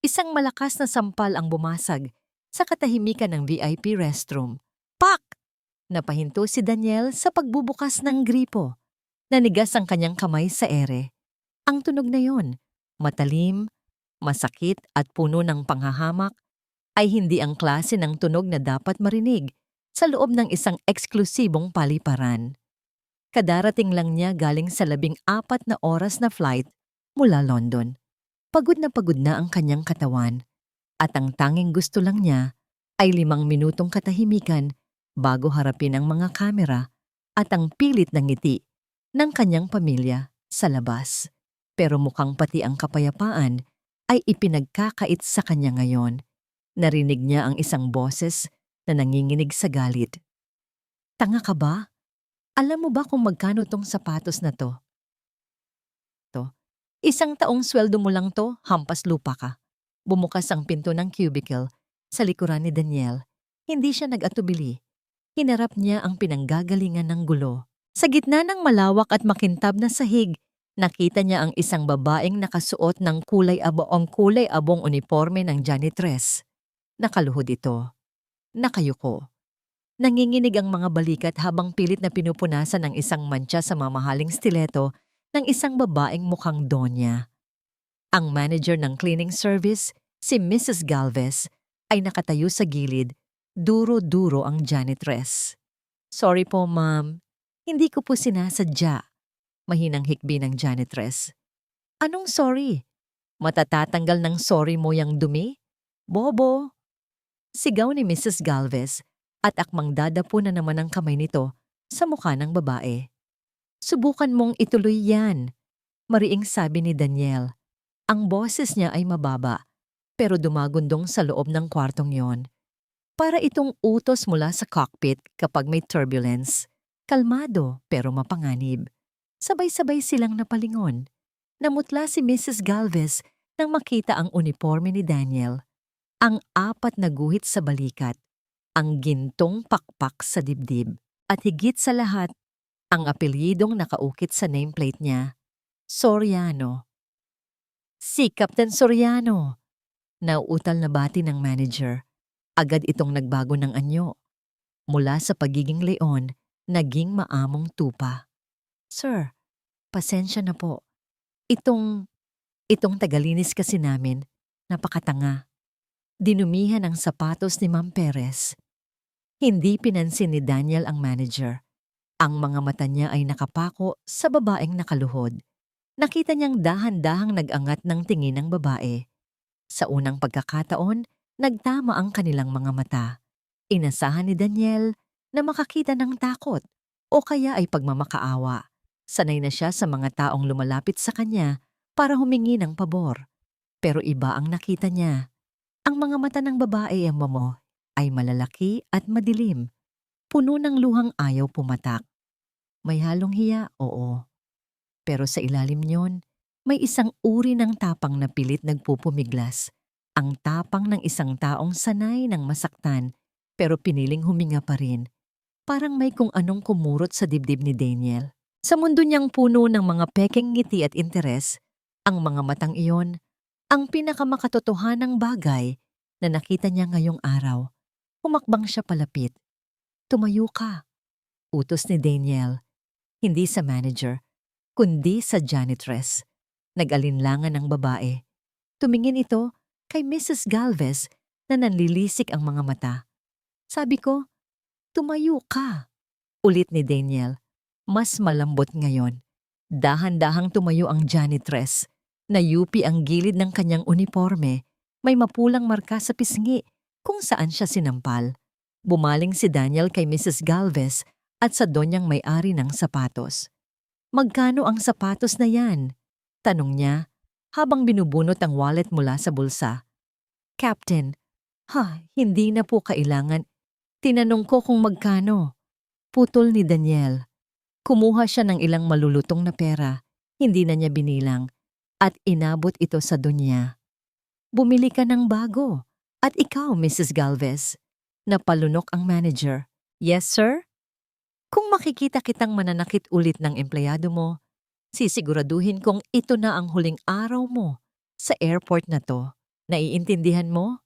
Isang malakas na sampal ang bumasag sa katahimikan ng VIP restroom. Pak! Napahinto si Daniel sa pagbubukas ng gripo. Nanigas ang kanyang kamay sa ere. Ang tunog na yon, matalim, masakit at puno ng panghahamak, ay hindi ang klase ng tunog na dapat marinig sa loob ng isang eksklusibong paliparan. Kadarating lang niya galing sa 14 na oras na flight mula London. Pagod na ang kanyang katawan at ang tanging gusto lang niya ay 5 minutong katahimikan bago harapin ang mga kamera at ang pilit na ngiti ng kanyang pamilya sa labas. Pero mukhang pati ang kapayapaan ay ipinagkakait sa kanya ngayon. Narinig niya ang isang boses na nanginginig sa galit. Tanga ka ba? Alam mo ba kung magkano tong sapatos na to? Isang taong sweldo mo lang to, hampas lupa ka. Bumukas ang pinto ng cubicle sa likuran ni Daniel. Hindi siya nag-atubili. Hinarap niya ang pinanggagalingan ng gulo. Sa gitna ng malawak at makintab na sahig, nakita niya ang isang babaeng nakasuot ng kulay abong uniforme ng janitress. Nakaluhod ito. Nakayuko. Nanginginig ang mga balikat habang pilit na pinupunasan ng isang mantsa sa mamahaling stiletto ng isang babaeng mukhang donya. Ang manager ng cleaning service, si Mrs. Galvez, ay nakatayo sa gilid, duro-duro ang janitress. Sorry po, ma'am. Hindi ko po sinasadya. Mahinang hikbi ng janitress. Anong sorry? Matatatanggal ng sorry mo yang dumi? Bobo! Sigaw ni Mrs. Galvez at akmang dadapo na naman ang kamay nito sa mukha ng babae. Subukan mong ituloy yan, mariing sabi ni Daniel. Ang boses niya ay mababa, pero dumagundong sa loob ng kwartong yon. Para itong utos mula sa cockpit kapag may turbulence. Kalmado pero mapanganib. Sabay-sabay silang napalingon. Namutla si Mrs. Galvez nang makita ang uniforme ni Daniel. Ang 4 na guhit sa balikat, ang gintong pakpak sa dibdib, at higit sa lahat, ang apelyidong nakaukit sa nameplate niya, Soriano. Si Captain Soriano! Nauutal na bati ng manager. Agad itong nagbago ng anyo. Mula sa pagiging leon, naging maamong tupa. Sir, pasensya na po. Itong tagalinis kasi namin, napakatanga. Dinumihan ang sapatos ni Ma'am Perez. Hindi pinansin ni Daniel ang manager. Ang mga mata niya ay nakapako sa babaeng nakaluhod. Nakita niyang dahan-dahang nag-angat ng tingin ng babae. Sa unang pagkakataon, nagtama ang kanilang mga mata. Inasahan ni Daniel na makakita ng takot o kaya ay pagmamakaawa. Sanay na siya sa mga taong lumalapit sa kanya para humingi ng pabor. Pero iba ang nakita niya. Ang mga mata ng babae ay malalaki at madilim. Puno ng luhang ayaw pumatak. May halong hiya, oo. Pero sa ilalim niyon, may isang uri ng tapang na pilit nagpupumiglas. Ang tapang ng isang taong sanay ng masaktan pero piniling huminga pa rin. Parang may kung anong kumurot sa dibdib ni Daniel. Sa mundo niyang puno ng mga pekeng ngiti at interes, ang mga matang iyon, ang pinakamakatotohanang bagay na nakita niya ngayong araw. Humakbang siya palapit. Tumayo ka, utos ni Daniel. Hindi sa manager, kundi sa janitress. Nag-alinlangan ang babae. Tumingin ito kay Mrs. Galvez na nanlilisik ang mga mata. Sabi ko, tumayo ka. Ulit ni Daniel. Mas malambot ngayon. Dahan-dahang tumayo ang janitress. Nayupi ang gilid ng kanyang uniforme. May mapulang marka sa pisngi kung saan siya sinampal. Bumaling si Daniel kay Mrs. Galvez at sa donyang may-ari ng sapatos. Magkano ang sapatos na yan? Tanong niya habang binubunot ang wallet mula sa bulsa. Captain, hindi na po kailangan. Tinanong ko kung magkano. Putol ni Daniel. Kumuha siya ng ilang malulutong na pera. Hindi na niya binilang at inabot ito sa donya. Bumili ka ng bago. At ikaw, Mrs. Galvez. Napalunok ang manager. Yes, sir? Kung makikita kitang mananakit ulit ng empleyado mo, sisiguraduhin kong ito na ang huling araw mo sa airport na to. Naiintindihan mo?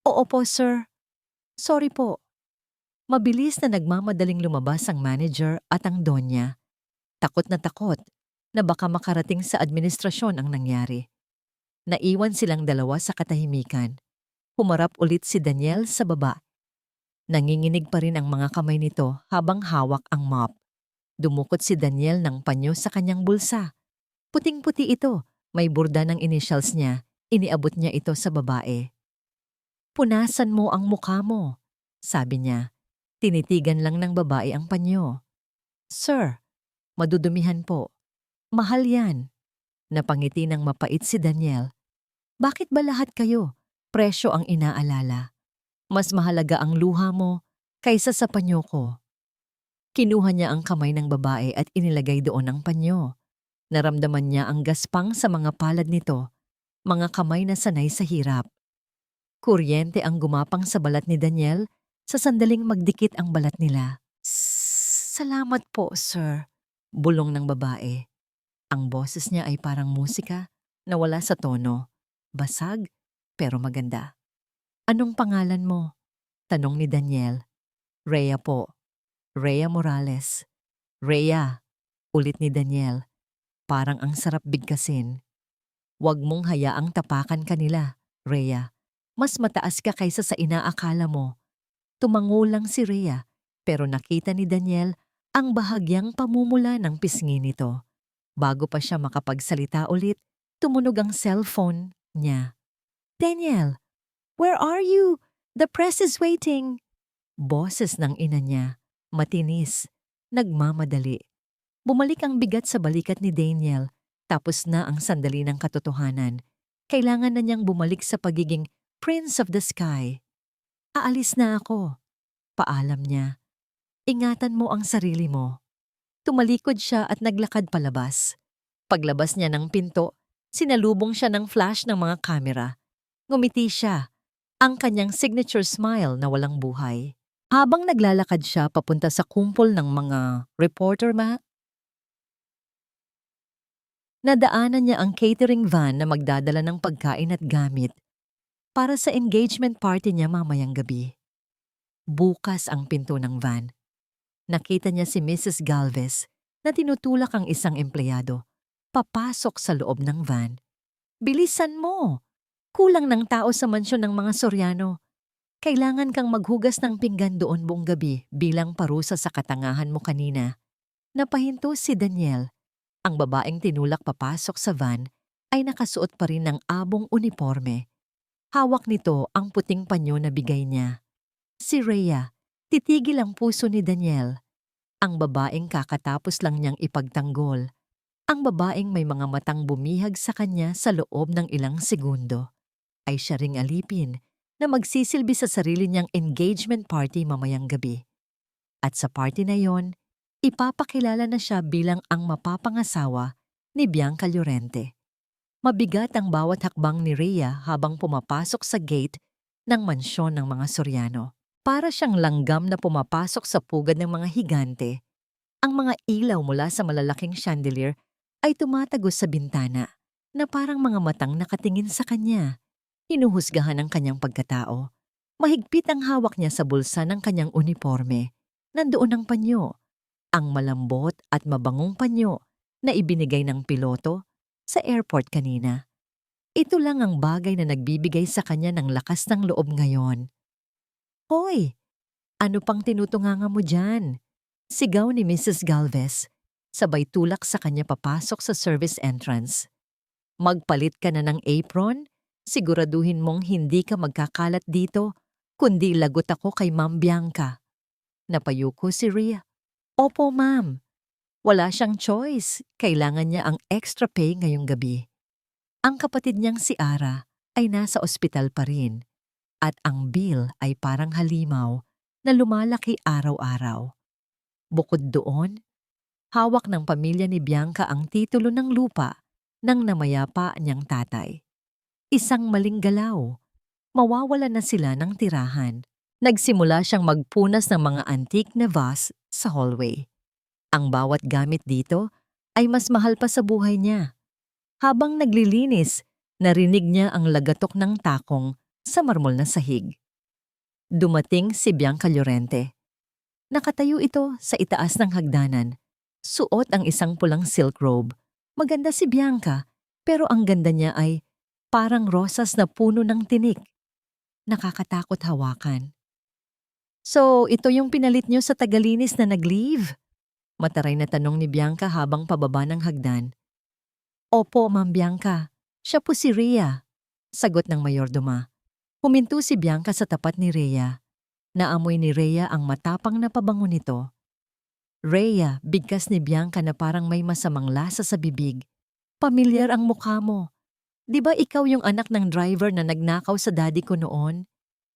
Oo po, sir. Sorry po. Mabilis na nagmamadaling lumabas ang manager at ang donya. Takot na baka makarating sa administrasyon ang nangyari. Naiwan silang dalawa sa katahimikan. Humarap ulit si Daniel sa baba. Nanginginig pa rin ang mga kamay nito habang hawak ang mop. Dumukot si Daniel ng panyo sa kanyang bulsa. Puting-puti ito, may burda ng initials niya. Iniabot niya ito sa babae. Punasan mo ang mukha mo, sabi niya. Tinitigan lang ng babae ang panyo. Sir, madudumihan po. Mahal yan. Napangiti ng mapait si Daniel. Bakit ba lahat kayo? Presyo ang inaalala. Mas mahalaga ang luha mo kaysa sa panyo ko. Kinuha niya ang kamay ng babae at inilagay doon ang panyo. Naramdaman niya ang gaspang sa mga palad nito, mga kamay na sanay sa hirap. Kuryente ang gumapang sa balat ni Daniel sa sandaling magdikit ang balat nila. Salamat po, sir. Bulong ng babae. Ang boses niya ay parang musika na wala sa tono. Basag, pero maganda. Anong pangalan mo? Tanong ni Daniel. Rhea po. Rhea Morales. Rhea, ulit ni Daniel. Parang ang sarap bigkasin. Huwag mong hayaang tapakan kanila, Rhea. Mas mataas ka kaysa sa inaakala mo. Tumango lang si Rhea, pero nakita ni Daniel ang bahagyang pamumula ng pisngi nito. Bago pa siya makapagsalita ulit, tumunog ang cellphone niya. Daniel, where are you? The press is waiting. Boses ng ina niya, matinis, nagmamadali. Bumalik ang bigat sa balikat ni Daniel, tapos na ang sandali ng katotohanan. Kailangan na niyang bumalik sa pagiging Prince of the Sky. Aalis na ako. Paalam niya. Ingatan mo ang sarili mo. Tumalikod siya at naglakad palabas. Paglabas niya ng pinto, sinalubong siya ng flash ng mga kamera. Ngumiti siya, ang kanyang signature smile na walang buhay. Habang naglalakad siya papunta sa kumpol ng mga reporter nadaanan niya ang catering van na magdadala ng pagkain at gamit para sa engagement party niya mamayang gabi. Bukas ang pinto ng van. Nakita niya si Mrs. Galvez na tinutulak ang isang empleyado. Papasok sa loob ng van. Bilisan mo! Kulang ng tao sa mansyon ng mga Soriano. Kailangan kang maghugas ng pinggan doon buong gabi bilang parusa sa katangahan mo kanina. Napahinto si Daniel. Ang babaeng tinulak papasok sa van ay nakasuot pa rin ng abong uniforme. Hawak nito ang puting panyo na bigay niya. Si Rhea, titigil ang puso ni Daniel. Ang babaeng kakatapos lang niyang ipagtanggol. Ang babaeng may mga matang bumihag sa kanya sa loob ng ilang segundo. Ay siya ring alipin na magsisilbi sa sarili niyang engagement party mamayang gabi. At sa party na yon, ipapakilala na siya bilang ang mapapangasawa ni Bianca Llorente. Mabigat ang bawat hakbang ni Rhea habang pumapasok sa gate ng mansyon ng mga Soriano. Para siyang langgam na pumapasok sa pugad ng mga higante. Ang mga ilaw mula sa malalaking chandelier ay tumatagos sa bintana na parang mga matang nakatingin sa kanya. Hinuhusgahan ang kanyang pagkatao. Mahigpit ang hawak niya sa bulsa ng kanyang uniforme. Nandoon ang panyo, ang malambot at mabangong panyo na ibinigay ng piloto sa airport kanina. Ito lang ang bagay na nagbibigay sa kanya ng lakas ng loob ngayon. Hoy! Ano pang tinutunganga mo dyan? Sigaw ni Mrs. Galvez, sabay tulak sa kanya papasok sa service entrance. Magpalit ka na ng apron? Siguraduhin mong hindi ka magkakalat dito, kundi lagot ako kay Ma'am Bianca. Napayuko si Rhea. Opo, ma'am. Wala siyang choice. Kailangan niya ang extra pay ngayong gabi. Ang kapatid niyang si Ara ay nasa ospital pa rin. At ang bill ay parang halimaw na lumalaki araw-araw. Bukod doon, hawak ng pamilya ni Bianca ang titulo ng lupa ng namayapa niyang tatay. Isang maling galaw. Mawawala na sila ng tirahan. Nagsimula siyang magpunas ng mga antique na vase sa hallway. Ang bawat gamit dito ay mas mahal pa sa buhay niya. Habang naglilinis, Narinig niya ang lagatok ng takong sa marmol na sahig. Dumating si Bianca Llorente. Nakatayo ito sa itaas ng hagdanan. Suot ang isang pulang silk robe. Maganda si Bianca, pero ang ganda niya ay parang rosas na puno ng tinik. Nakakatakot hawakan. So, ito yung pinalit niyo sa tagalinis na nag-leave? Mataray na tanong ni Bianca habang pababa ng hagdan. Opo, Ma'am Bianca. Siya po si Rhea. Sagot ng mayordoma. Huminto si Bianca sa tapat ni Rhea. Naamoy ni Rhea ang matapang na pabango nito. Rhea, bigkas ni Bianca na parang may masamang lasa sa bibig. Pamilyar ang mukha mo. Di ba ikaw yung anak ng driver na nagnakaw sa daddy ko noon?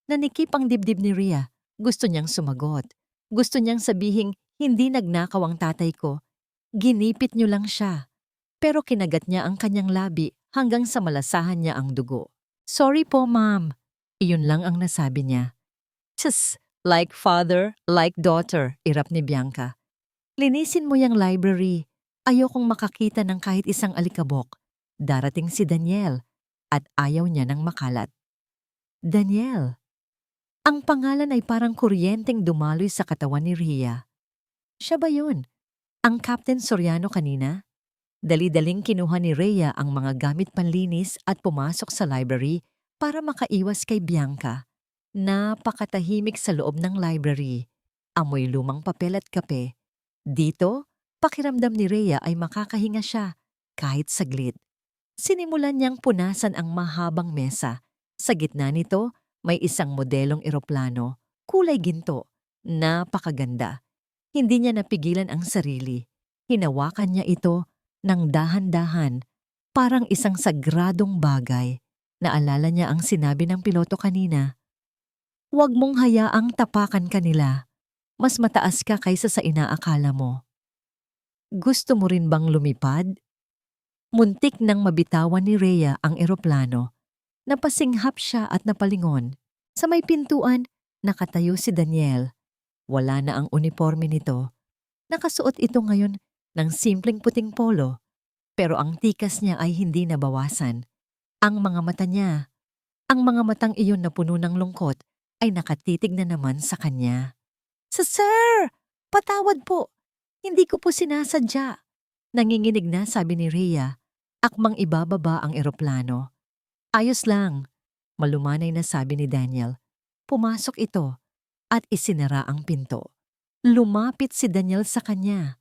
Nanikip ang dibdib ni Rhea. Gusto niyang sumagot. Gusto niyang sabihing hindi nagnakaw ang tatay ko. Ginipit niyo lang siya. Pero kinagat niya ang kanyang labi hanggang sa malasahan niya ang dugo. Sorry po, ma'am. Iyon lang ang nasabi niya. Tss, like father, like daughter, irap ni Bianca. Linisin mo yung library. Ayokong makakita ng kahit isang alikabok. Darating si Daniel at ayaw niya ng makalat. Daniel. Ang pangalan ay parang kuryenteng dumaloy sa katawan ni Rhea. Siya ba yun? Ang Captain Soriano kanina? Dali-daling kinuha ni Rhea ang mga gamit panlinis at pumasok sa library para makaiwas kay Bianca. Napakatahimik sa loob ng library. Amoy lumang papel at kape. Dito, pakiramdam ni Rhea ay makakahinga siya kahit saglit. Sinimulan niyang punasan ang mahabang mesa. Sa gitna nito, may isang modelong eroplano, kulay ginto. Napakaganda. Hindi niya napigilan ang sarili. Hinawakan niya ito ng dahan-dahan, parang isang sagradong bagay. Naalala niya ang sinabi ng piloto kanina. Huwag mong hayaang tapakan kanila. Mas mataas ka kaysa sa inaakala mo. Gusto mo rin bang lumipad? Muntik nang mabitawan ni Rhea ang eroplano. Napasinghap siya at napalingon. Sa may pintuan, nakatayo si Daniel. Wala na ang uniforme nito. Nakasuot ito ngayon ng simpleng puting polo. Pero ang tikas niya ay hindi nabawasan. Ang mga mata niya, ang mga matang iyon na puno ng lungkot, ay nakatitig na naman sa kanya. Sir! Patawad po! Hindi ko po sinasadya. Nanginginig na sabi ni Rhea. Akmang ibababa ang eroplano. Ayos lang, malumanay na sabi ni Daniel. Pumasok ito at isinara ang pinto. Lumapit si Daniel sa kanya.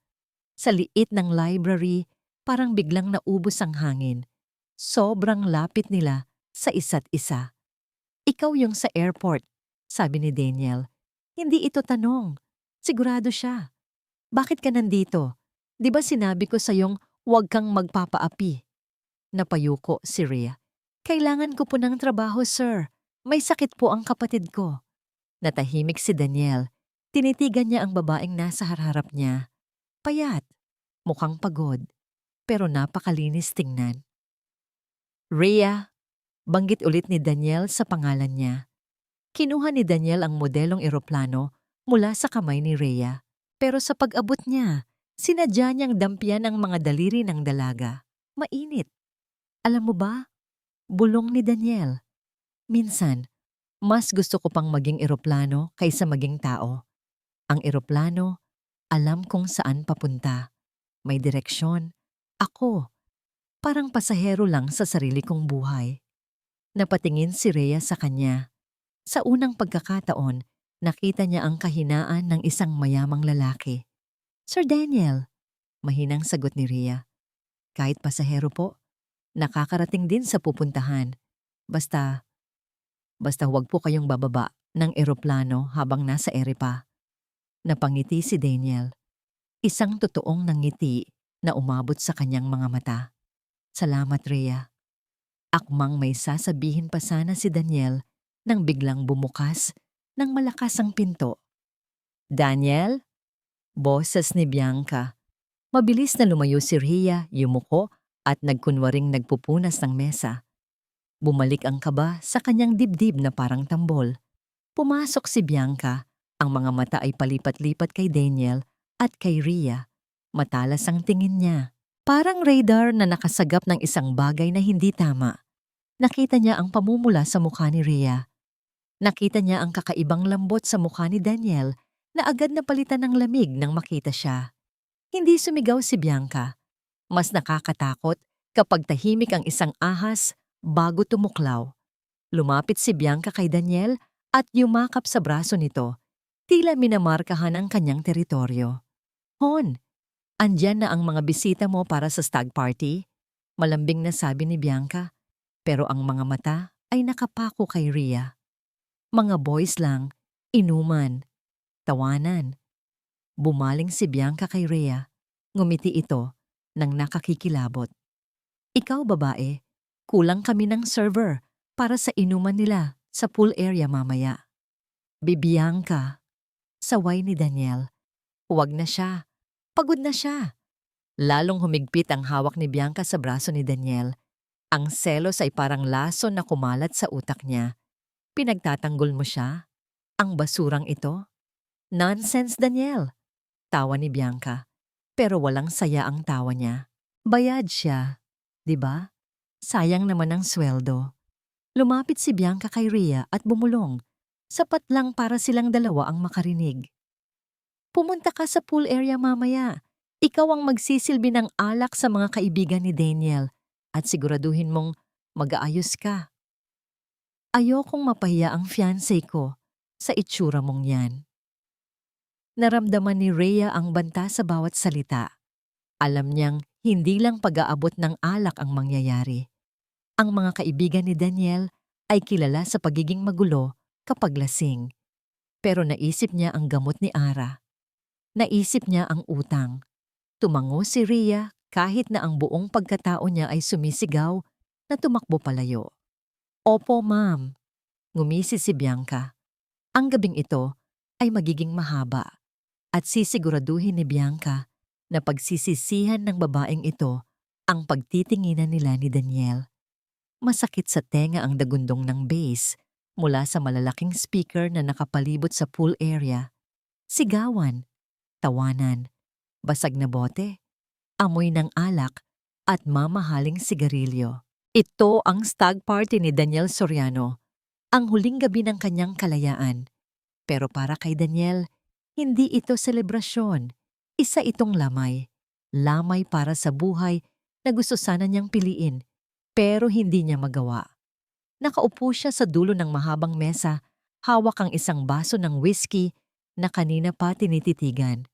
Sa liit ng library, parang biglang naubos ang hangin. Sobrang lapit nila sa isa't isa. Ikaw yung sa airport, sabi ni Daniel. Hindi ito tanong. Sigurado siya. Bakit ka nandito? Di ba sinabi ko sayong huwag kang magpapaapi? Napayuko si Rhea. Kailangan ko po ng trabaho, sir. May sakit po ang kapatid ko. Natahimik si Daniel. Tinitigan niya ang babaeng nasa harap niya. Payat, mukhang pagod, pero napakalinis tingnan. Rhea, banggit ulit ni Daniel sa pangalan niya. Kinuha ni Daniel ang modelong eroplano mula sa kamay ni Rhea. Pero sa pag-abot niya, sinadya niyang dampian ang mga daliri ng dalaga. Mainit. Alam mo ba? Bulong ni Daniel. Minsan, mas gusto ko pang maging eroplano kaysa maging tao. Ang eroplano, alam kung saan papunta. May direksyon. Ako, parang pasahero lang sa sarili kong buhay. Napatingin si Rhea sa kanya. Sa unang pagkakataon, nakita niya ang kahinaan ng isang mayamang lalaki. Sir Daniel, mahinang sagot ni Rhea. Kahit pasahero po, nakakarating din sa pupuntahan. Basta huwag po kayong bababa ng eroplano habang nasa ere pa. Napangiti si Daniel. Isang totoong nangiti na umabot sa kanyang mga mata. Salamat, Rhea. Akmang may sasabihin pa sana si Daniel nang biglang bumukas ng malakas ang pinto. Daniel? Boses ni Bianca. Mabilis na lumayo si Rhea, yumuko at nagkunwaring nagpupunas ng mesa. Bumalik ang kaba sa kanyang dibdib na parang tambol. Pumasok si Bianca. Ang mga mata ay palipat-lipat kay Daniel at kay Rhea. Matalas ang tingin niya. Parang radar na nakasagap ng isang bagay na hindi tama. Nakita niya ang pamumula sa mukha ni Rhea. Nakita niya ang kakaibang lambot sa mukha ni Daniel na agad na palitan ng lamig nang makita siya. Hindi sumigaw si Bianca. Mas nakakatakot kapag tahimik ang isang ahas bago tumuklaw. Lumapit si Bianca kay Daniel at yumakap sa braso nito. Tila minamarkahan ang kanyang teritoryo. Hon, andyan na ang mga bisita mo para sa stag party? Malambing na sabi ni Bianca. Pero ang mga mata ay nakapako kay Rhea. Mga boys lang, inuman, tawanan. Bumaling si Bianca kay Rhea. Ngumiti ito nang nakakikilabot. Ikaw babae, kulang kami ng server para sa inuman nila sa pool area mamaya. Bibianca, saway ni Daniel. Huwag na siya. Pagod na siya. Lalong humigpit ang hawak ni Bianca sa braso ni Daniel. Ang selos ay parang laso na kumalat sa utak niya. Pinagtatanggol mo siya? Ang basurang ito? Nonsense, Daniel. Tawa ni Bianca. Pero walang saya ang tawa niya. Bayad siya, di ba? Sayang naman ang sweldo. Lumapit si Bianca kay Rhea at bumulong. Sapat lang para silang dalawa ang makarinig. Pumunta ka sa pool area mamaya. Ikaw ang magsisilbi ng alak sa mga kaibigan ni Daniel at siguraduhin mong mag-aayos ka. Ayokong mapahiya ang fiancé ko sa itsura mong yan. Naramdaman ni Rhea ang banta sa bawat salita. Alam niyang hindi lang pag-aabot ng alak ang mangyayari. Ang mga kaibigan ni Daniel ay kilala sa pagiging magulo kapag lasing. Pero naisip niya ang gamot ni Ara. Naisip niya ang utang. Tumango si Rhea kahit na ang buong pagkatao niya ay sumisigaw na tumakbo palayo. Opo, ma'am. Ngumisi si Bianca. Ang gabing ito ay magiging mahaba at sisiguraduhin ni Bianca na pagsisisihan ng babaeng ito ang pagtitinginan nila ni Daniel. Masakit sa tenga ang dagundong ng bass mula sa malalaking speaker na nakapalibot sa pool area. Sigawan, tawanan, basag na bote, amoy ng alak at mamahaling sigarilyo. Ito ang stag party ni Daniel Soriano, ang huling gabi ng kanyang kalayaan. Pero para kay Daniel, hindi ito selebrasyon. Isa itong lamay. Lamay para sa buhay na gusto sana niyang piliin, pero hindi niya magawa. Nakaupo siya sa dulo ng mahabang mesa, hawak ang isang baso ng whiskey na kanina pa tinititigan.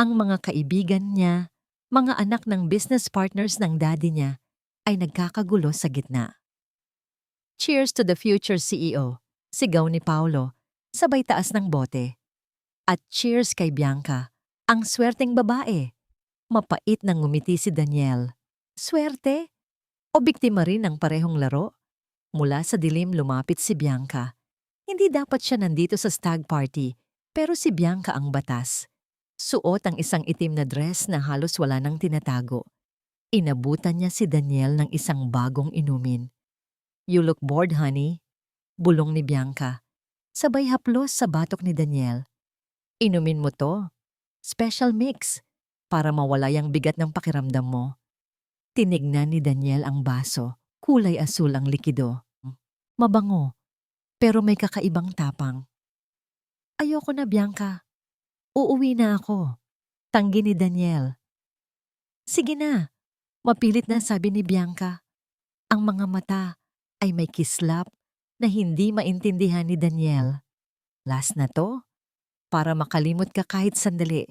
Ang mga kaibigan niya, mga anak ng business partners ng daddy niya, ay nagkakagulo sa gitna. Cheers to the future CEO, sigaw ni Paolo, sabay taas ng bote. At cheers kay Bianca, ang swerteng babae. Mapait nang ngumiti si Daniel. Swerte? O biktima rin ng parehong laro? Mula sa dilim lumapit si Bianca. Hindi dapat siya nandito sa stag party, pero si Bianca ang batas. Suot ang isang itim na dress na halos wala nang tinatago. Inabutan niya si Daniel ng isang bagong inumin. You look bored, honey. Bulong ni Bianca. Sabay haplos sa batok ni Daniel. Inumin mo to. Special mix. Para mawala yung bigat ng pakiramdam mo. Tinignan ni Daniel ang baso. Kulay asul ang likido. Mabango. Pero may kakaibang tapang. Ayoko na, Bianca. Uuwi na ako. Tanggi ni Daniel. Sige na. Mapilit na sabi ni Bianca. Ang mga mata ay may kislap na hindi maintindihan ni Daniel. Last na to? Para makalimot ka kahit sandali.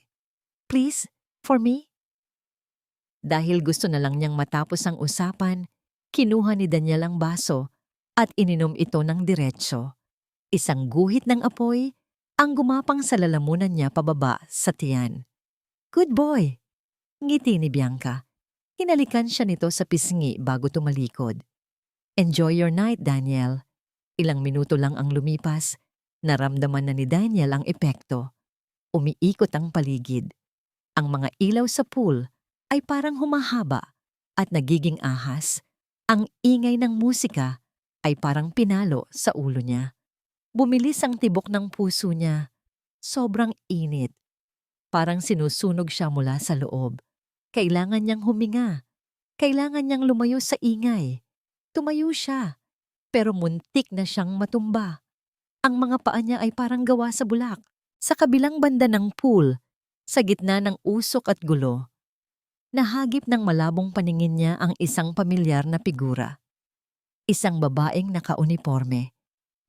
Please, for me? Dahil gusto na lang niyang matapos ang usapan, kinuha ni Daniel ang baso at ininom ito ng diretsyo. Isang guhit ng apoy ang gumapang sa lalamunan niya pababa sa tiyan. Good boy! Ngiti ni Bianca. Hinalikan siya nito sa pisngi bago tumalikod. Enjoy your night, Daniel. Ilang minuto lang ang lumipas, naramdaman na ni Daniel ang epekto. Umiikot ang paligid. Ang mga ilaw sa pool ay parang humahaba at nagiging ahas. Ang ingay ng musika ay parang pinalo sa ulo niya. Bumilis ang tibok ng puso niya. Sobrang init. Parang sinusunog siya mula sa loob. Kailangan niyang huminga. Kailangan niyang lumayo sa ingay. Tumayo siya. pero muntik na siyang matumba. Ang mga paa niya ay parang gawa sa bulak. Sa kabilang banda ng pool, sa gitna ng usok at gulo, nahagip ng malabong paningin niya ang isang pamilyar na figura. Isang babaeng nakauniporme.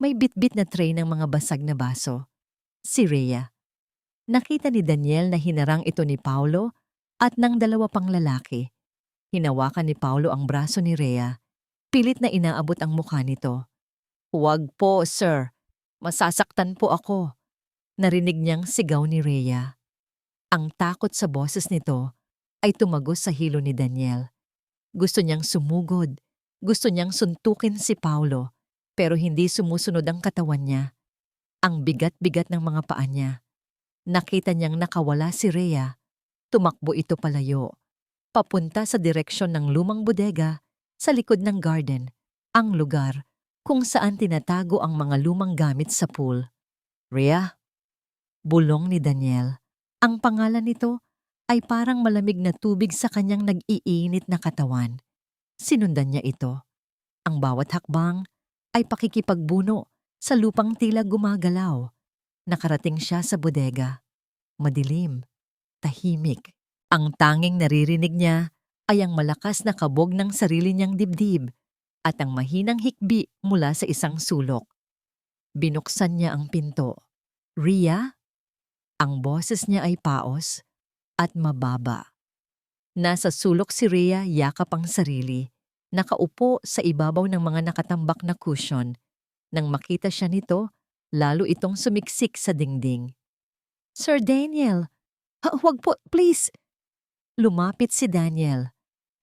May bitbit na tray ng mga basag na baso. Si Rhea. Nakita ni Daniel na hinarang ito ni Paulo at ng dalawa pang lalaki. Hinawakan ni Paulo ang braso ni Rhea. Pilit na inaabot ang mukha nito. "Huwag po, sir. Masasaktan po ako." Narinig niyang sigaw ni Rhea. Ang takot sa boses nito ay tumagos sa hilo ni Daniel. Gusto niyang sumugod. Gusto niyang suntukin si Paulo, pero hindi sumusunod ang katawan niya. Ang bigat-bigat ng mga paa niya. Nakita niyang nakawala si Rhea. Tumakbo ito palayo, papunta sa direksyon ng lumang bodega sa likod ng garden, ang lugar kung saan tinatago ang mga lumang gamit sa pool. "Rhea?" Bulong ni Daniel. Ang pangalan nito ay parang malamig na tubig sa kanyang nag-iinit na katawan. Sinundan niya ito. Ang bawat hakbang ay pakikipagbuno sa lupang tila gumagalaw. Nakarating siya sa bodega. Madilim, tahimik. Ang tanging naririnig niya ay ang malakas na kabog ng sarili niyang dibdib at ang mahinang hikbi mula sa isang sulok. Binuksan niya ang pinto. "Rhea?" Ang boses niya ay paos at mababa. Nasa sulok si Rhea, yakap ang sarili. Nakaupo sa ibabaw ng mga nakatambak na cushion. Nang makita siya nito, lalo itong sumiksik sa dingding. "Sir Daniel, huwag po, please." Lumapit si Daniel.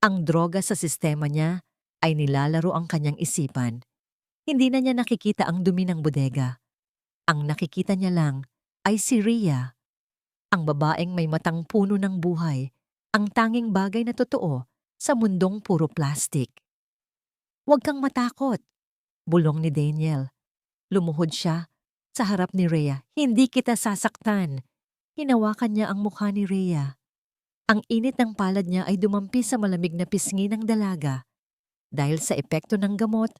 Ang droga sa sistema niya ay nilalaro ang kanyang isipan. Hindi na niya nakikita ang dumi ng bodega. Ang nakikita niya lang ay si Rhea. Ang babaeng may matang puno ng buhay, ang tanging bagay na totoo sa mundong puro plastic. "Huwag kang matakot," bulong ni Daniel. Lumuhod siya sa harap ni Rhea. "Hindi kita sasaktan." Hinawakan niya ang mukha ni Rhea. Ang init ng palad niya ay dumampi sa malamig na pisngi ng dalaga. Dahil sa epekto ng gamot,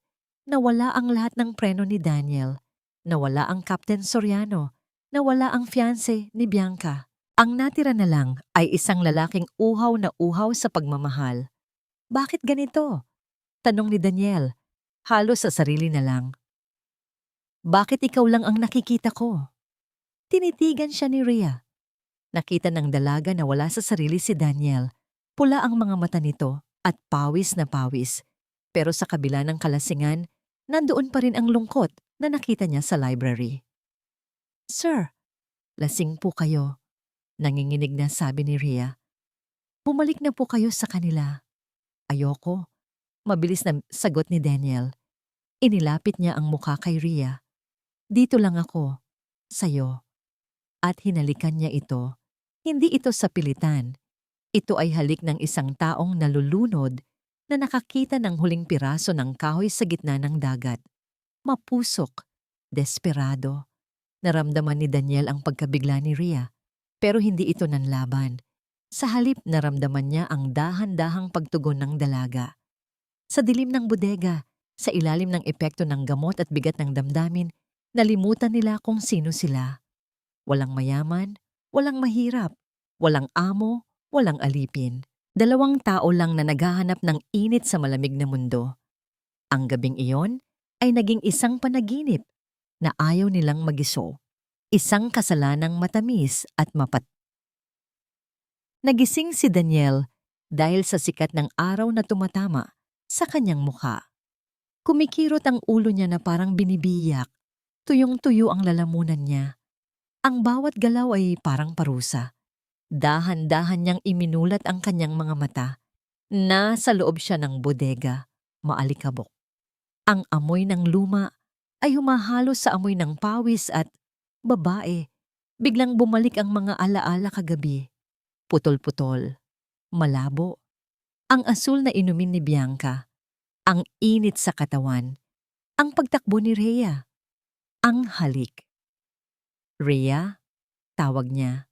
nawala ang lahat ng preno ni Daniel. Nawala ang Captain Soriano. Nawala ang fiancé ni Bianca. Ang natira na lang ay isang lalaking uhaw na uhaw sa pagmamahal. "Bakit ganito?" tanong ni Daniel, halos sa sarili na lang. "Bakit ikaw lang ang nakikita ko?" Tinitigan siya ni Rhea. Nakita ng dalaga na wala sa sarili si Daniel. Pula ang mga mata nito at pawis na pawis. Pero sa kabila ng kalasingan, nandoon pa rin ang lungkot na nakita niya sa library. "Sir, lasing po kayo," nanginginig na sabi ni Rhea. "Bumalik na po kayo sa kanila." "Ayoko," mabilis na sagot ni Daniel. Inilapit niya ang mukha kay Rhea. "Dito lang ako, sayo." At hinalikan niya ito. Hindi ito sa pilitan. Ito ay halik ng isang taong nalulunod na nakakita ng huling piraso ng kahoy sa gitna ng dagat. Mapusok, desperado. Naramdaman ni Daniel ang pagkabigla ni Rhea, pero hindi ito nanlaban. Sa halip naramdaman niya ang dahan-dahang pagtugon ng dalaga. Sa dilim ng bodega, sa ilalim ng epekto ng gamot at bigat ng damdamin, nalimutan nila kung sino sila. Walang mayaman, walang mahirap, walang amo, walang alipin. Dalawang tao lang na naghahanap ng init sa malamig na mundo. Ang gabing iyon ay naging isang panaginip na ayaw nilang magiso. Isang kasalanang matamis at Nagising si Daniel dahil sa sikat ng araw na tumatama sa kanyang mukha. Kumikirot ang ulo niya na parang binibiyak. Tuyong-tuyo ang lalamunan niya. Ang bawat galaw ay parang parusa. Dahan-dahan niyang iminulat ang kanyang mga mata. Nasa loob siya ng bodega, maalikabok. Ang amoy ng luma ay humahalo sa amoy ng pawis at, babae, biglang bumalik ang mga alaala kagabi. Putol-putol, malabo. Ang asul na inumin ni Bianca, ang init sa katawan, ang pagtakbo ni Rhea, ang halik. "Rhea?" tawag niya.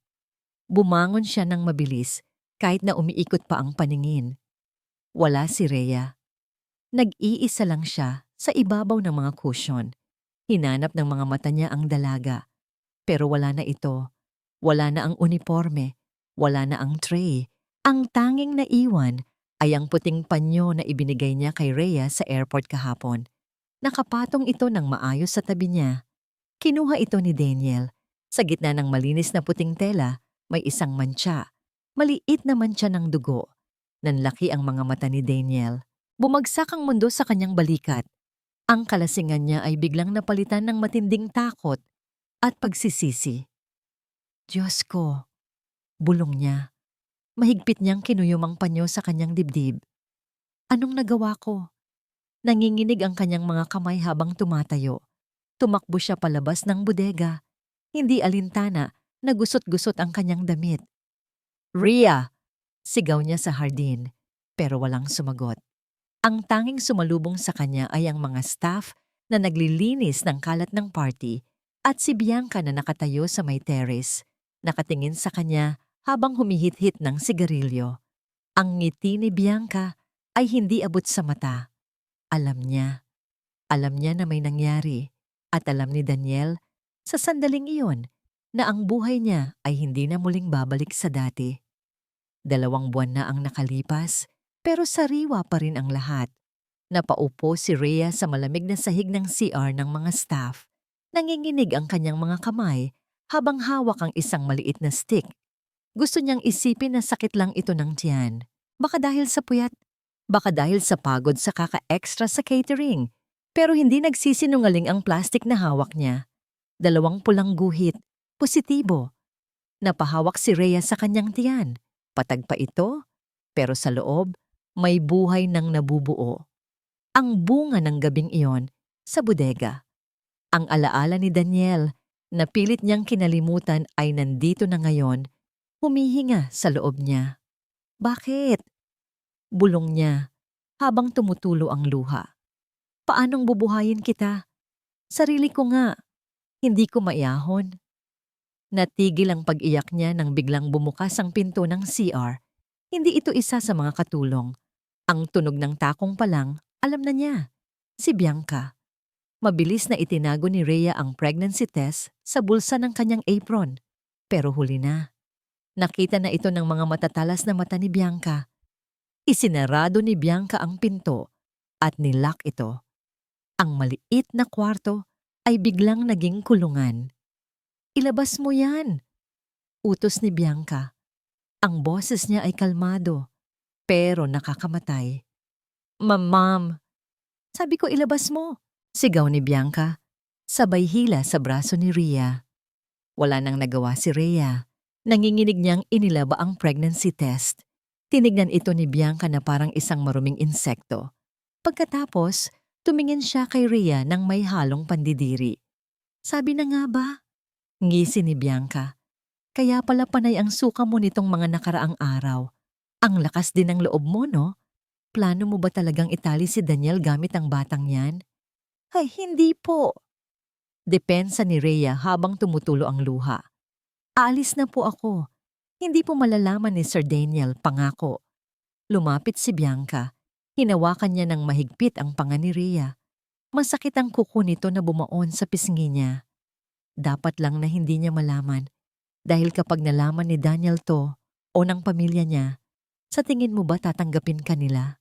Bumangon siya ng mabilis kahit na umiikot pa ang paningin. Wala si Rhea. Nag-iisa lang siya Sa ibabaw ng mga cushion, hinanap ng mga mata niya ang dalaga. Pero wala na ito. Wala na ang uniforme. Wala na ang tray. Ang tanging naiwan ay ang puting panyo na ibinigay niya kay Rhea sa airport kahapon. Nakapatong ito ng maayos sa tabi niya. Kinuha ito ni Daniel. Sa gitna ng malinis na puting tela, may isang mantsa. Maliit na mantsa ng dugo. Nanlaki ang mga mata ni Daniel. Bumagsak ang mundo sa kanyang balikat. Ang kalasingan niya ay biglang napalitan ng matinding takot at pagsisisi. Diyos ko, bulong niya. Mahigpit niyang kinuyom ang panyo sa kanyang dibdib. Anong nagawa ko? Nanginginig ang kanyang mga kamay habang tumatayo. Tumakbo siya palabas ng bodega. Hindi alintana na gusot-gusot ang kanyang damit. Rhea! Sigaw niya sa hardin, pero walang sumagot. Ang tanging sumalubong sa kanya ay ang mga staff na naglilinis ng kalat ng party at si Bianca na nakatayo sa may terrace, nakatingin sa kanya habang humihit-hit ng sigarilyo. Ang ngiti ni Bianca ay hindi abot sa mata. Alam niya na may nangyari at alam ni Daniel sa sandaling iyon na ang buhay niya ay hindi na muling babalik sa dati. 2 buwan na ang nakalipas pero sariwa pa rin ang lahat. Napaupo si Rhea sa malamig na sahig ng CR ng mga staff. Nanginginig ang kanyang mga kamay habang hawak ang isang maliit na stick. Gusto niyang isipin na sakit lang ito ng tiyan. Baka dahil sa puyat. Baka dahil sa pagod sa kaka-extra sa catering. Pero hindi nagsisinungaling ang plastic na hawak niya. 2 pulang guhit. Positibo. Napahawak si Rhea sa kanyang tiyan. Patag pa ito, pero sa loob, may buhay ng nabubuo. Ang bunga ng gabing iyon sa bodega. Ang alaala ni Daniel na pilit niyang kinalimutan ay nandito na ngayon, humihinga sa loob niya. Bakit? Bulong niya habang tumutulo ang luha. Paanong bubuhayin kita? Sarili ko nga. Hindi ko maiyahon. Natigil ang pag-iyak niya nang biglang bumukas ang pinto ng CR. Hindi ito isa sa mga katulong. Ang tunog ng takong pa lang, alam na niya. Si Bianca. Mabilis na itinago ni Rhea ang pregnancy test sa bulsa ng kanyang apron. Pero huli na. Nakita na ito ng mga matatalas na mata ni Bianca. Isinarado ni Bianca ang pinto at nilock ito. Ang maliit na kwarto ay biglang naging kulungan. Ilabas mo yan! Utos ni Bianca. Ang boses niya ay kalmado, pero nakakamatay. Ma'am! Sabi ko ilabas mo! Sigaw ni Bianca, sabay hila sa braso ni Rhea. Wala nang nagawa si Rhea. Nanginginig niyang inilaba ang pregnancy test. Tinignan ito ni Bianca na parang isang maruming insekto. Pagkatapos, tumingin siya kay Rhea nang may halong pandidiri. Sabi na nga ba? Ngisi ni Bianca. Kaya pala panay ang suka mo nitong mga nakaraang araw. Ang lakas din ng loob mo, no? Plano mo ba talagang itali si Daniel gamit ang batang yan? Ay, hindi po. Depensa ni Rhea habang tumutulo ang luha. Aalis na po ako. Hindi po malalaman ni Sir Daniel, pangako. Lumapit si Bianca. Hinawakan niya ng mahigpit ang panga ni Rhea. Masakit ang kuko nito na bumaon sa pisngi niya. Dapat lang na hindi niya malaman. Dahil kapag nalaman ni Daniel to o ng pamilya niya, sa tingin mo ba tatanggapin ka nila?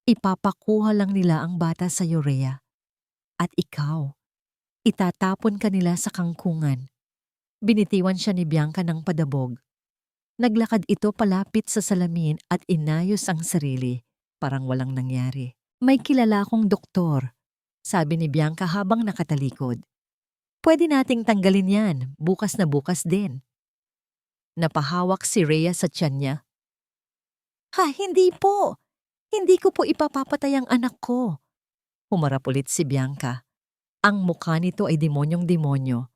Ipapakuha lang nila ang bata sa Rhea. At ikaw, itatapon ka nila sa kangkungan. Binitiwan siya ni Bianca ng padabog. Naglakad ito palapit sa salamin at inayos ang sarili, parang walang nangyari. May kilala akong doktor, sabi ni Bianca habang nakatalikod. Pwede nating tanggalin yan, bukas na bukas din. Napahawak si Rhea sa tiyan niya. Ha, hindi po. Hindi ko po ipapapatay ang anak ko. Humarap ulit si Bianca. Ang mukha nito ay demonyong-demonyo.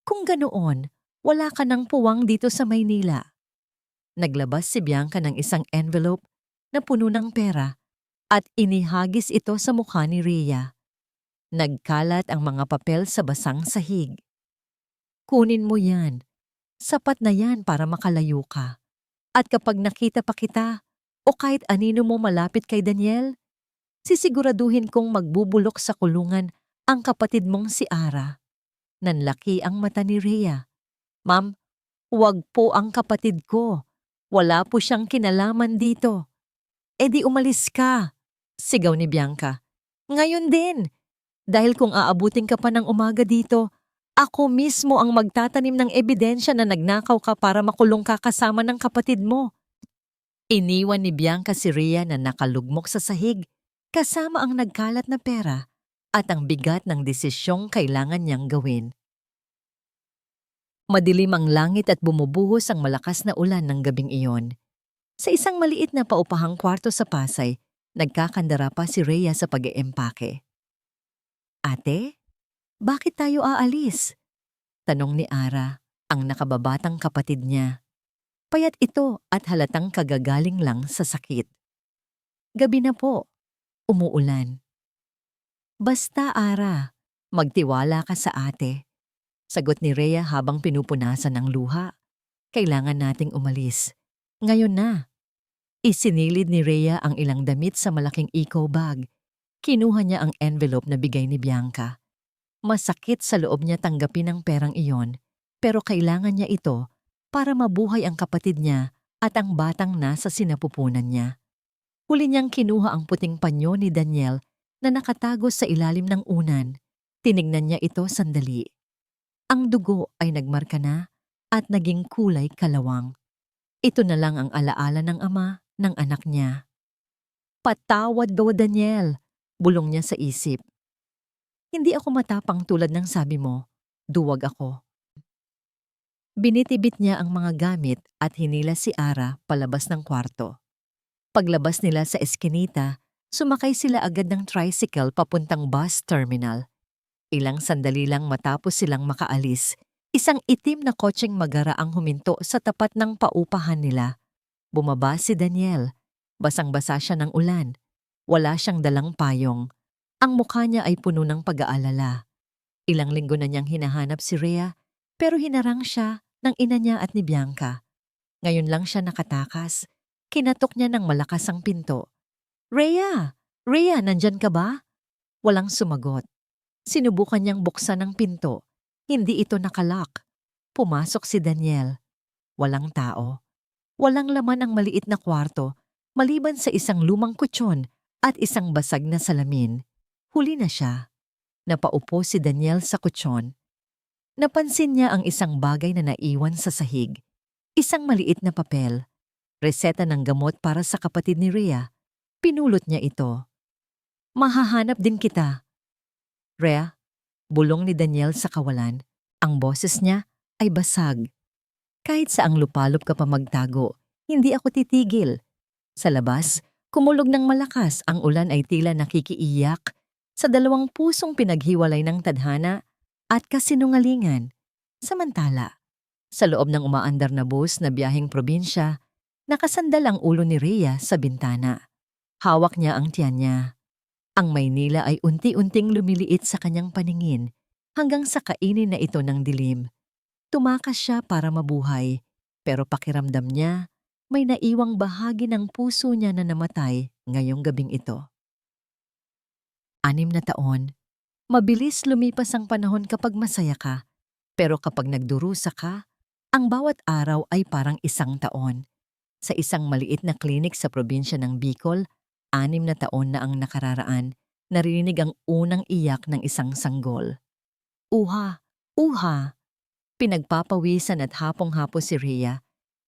Kung ganoon, wala ka ng puwang dito sa Maynila. Naglabas si Bianca ng isang envelope na puno ng pera at inihagis ito sa mukha ni Rhea. Nagkalat ang mga papel sa basang sahig. Kunin mo yan. Sapat na yan para makalayo ka. At kapag nakita pa kita, o kahit anino mo malapit kay Daniel, Sisiguraduhin kong magbubulok sa kulungan ang kapatid mong si Ara. Nanlaki ang mata ni Rhea. Ma'am, huwag po ang kapatid ko. Wala po siyang kinalaman dito. E di umalis ka, sigaw ni Bianca. Ngayon din, dahil kung aabutin ka pa ng umaga dito, ako mismo ang magtatanim ng ebidensya na nagnakaw ka para makulong ka kasama ng kapatid mo. Iniwan ni Bianca si Rhea na nakalugmok sa sahig kasama ang nagkalat na pera at ang bigat ng desisyong kailangan niyang gawin. Madilim ang langit at bumubuhos ang malakas na ulan ng gabing iyon. Sa isang maliit na paupahang kwarto sa Pasay, nagkakandara pa si Rhea sa pag-eempake. Ate, bakit tayo aalis? Tanong ni Ara, ang nakababatang kapatid niya. Payat ito at halatang kagagaling lang sa sakit. Gabi na po, umuulan. Basta Ara, magtiwala ka sa ate. Sagot ni Rhea habang pinupunasan ng luha. Kailangan nating umalis. Ngayon na. Isinilid ni Rhea ang ilang damit sa malaking eco bag. Kinuha niya ang envelope na bigay ni Bianca. Masakit sa loob niya tanggapin ang perang iyon, pero kailangan niya ito para mabuhay ang kapatid niya at ang batang nasa sinapupunan niya. Huli niyang kinuha ang puting panyo ni Daniel na nakatago sa ilalim ng unan. Tinignan niya ito sandali. Ang dugo ay nagmarka na at naging kulay kalawang. Ito na lang ang alaala ng ama ng anak niya. Patawad daw, Daniel, bulong niya sa isip. Hindi ako matapang tulad ng sabi mo, duwag ako. Binitibit niya ang mga gamit at hinila si Ara palabas ng kwarto. Paglabas nila sa eskinita, sumakay sila agad ng tricycle papuntang bus terminal. Ilang sandali lang matapos silang makaalis, isang itim na kotseng magara ang huminto sa tapat ng paupahan nila. Bumaba si Daniel. Basang-basa siya ng ulan. Wala siyang dalang payong. Ang mukha niya ay puno ng pag-aalala. Ilang linggo na niyang hinahanap si Rhea, pero hinarang siya ng ina niya at ni Bianca. Ngayon lang siya nakatakas. Kinatok niya ng malakas ang pinto. Rhea! Rhea, nandyan ka ba? Walang sumagot. Sinubukan niyang buksan ang pinto. Hindi ito nakalock. Pumasok si Daniel. Walang tao. Walang laman ang maliit na kwarto, maliban sa isang lumang kutsyon at isang basag na salamin. Huli na siya. Napaupo si Daniel sa kutsyon. Napansin niya ang isang bagay na naiwan sa sahig. Isang maliit na papel. Reseta ng gamot para sa kapatid ni Rhea. Pinulot niya ito. Mahahanap din kita. Rhea, bulong ni Daniel sa kawalan. Ang boses niya ay basag. Kahit saang lupalop ka pa magtago, hindi ako titigil. Sa labas, kumulog ng malakas ang ulan ay tila nakikiiyak sa dalawang pusong pinaghiwalay ng tadhana at kasinungalingan. Samantala, sa loob ng umaandar na bus na biyaheng probinsya, nakasandal ang ulo ni Rhea sa bintana. Hawak niya ang tiyan niya. Ang Maynila ay unti-unting lumiliit sa kanyang paningin hanggang sa kainin na ito ng dilim. Tumakas siya para mabuhay, pero pakiramdam niya may naiwang bahagi ng puso niya na namatay ngayong gabing ito. 6 na taon. Mabilis lumipas ang panahon kapag masaya ka, pero kapag nagdurusa ka, ang bawat araw ay parang 1 taon. Sa isang maliit na klinik sa probinsya ng Bicol, 6 na taon na ang nakararaan, narinig ang unang iyak ng isang sanggol. Uha! Uha! Pinagpapawisan at hapong-hapo si Rhea,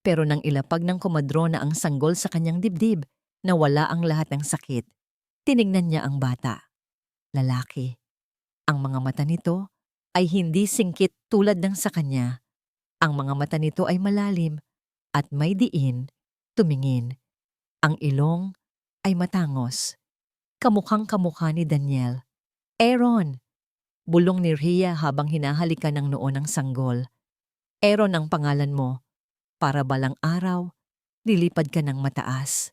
pero nang ilapag ng komadrona ang sanggol sa kanyang dibdib, nawala ang lahat ng sakit. Tinignan niya ang bata. Lalaki. Ang mga mata nito ay hindi singkit tulad ng sa kanya. Ang mga mata nito ay malalim at may diin, tumingin. Ang ilong ay matangos. Kamukhang kamukha ni Daniel. Aaron! Bulong ni Rhea habang hinahalikan ng noo ng sanggol. Aaron ang pangalan mo. Para balang araw, lilipad ka ng mataas.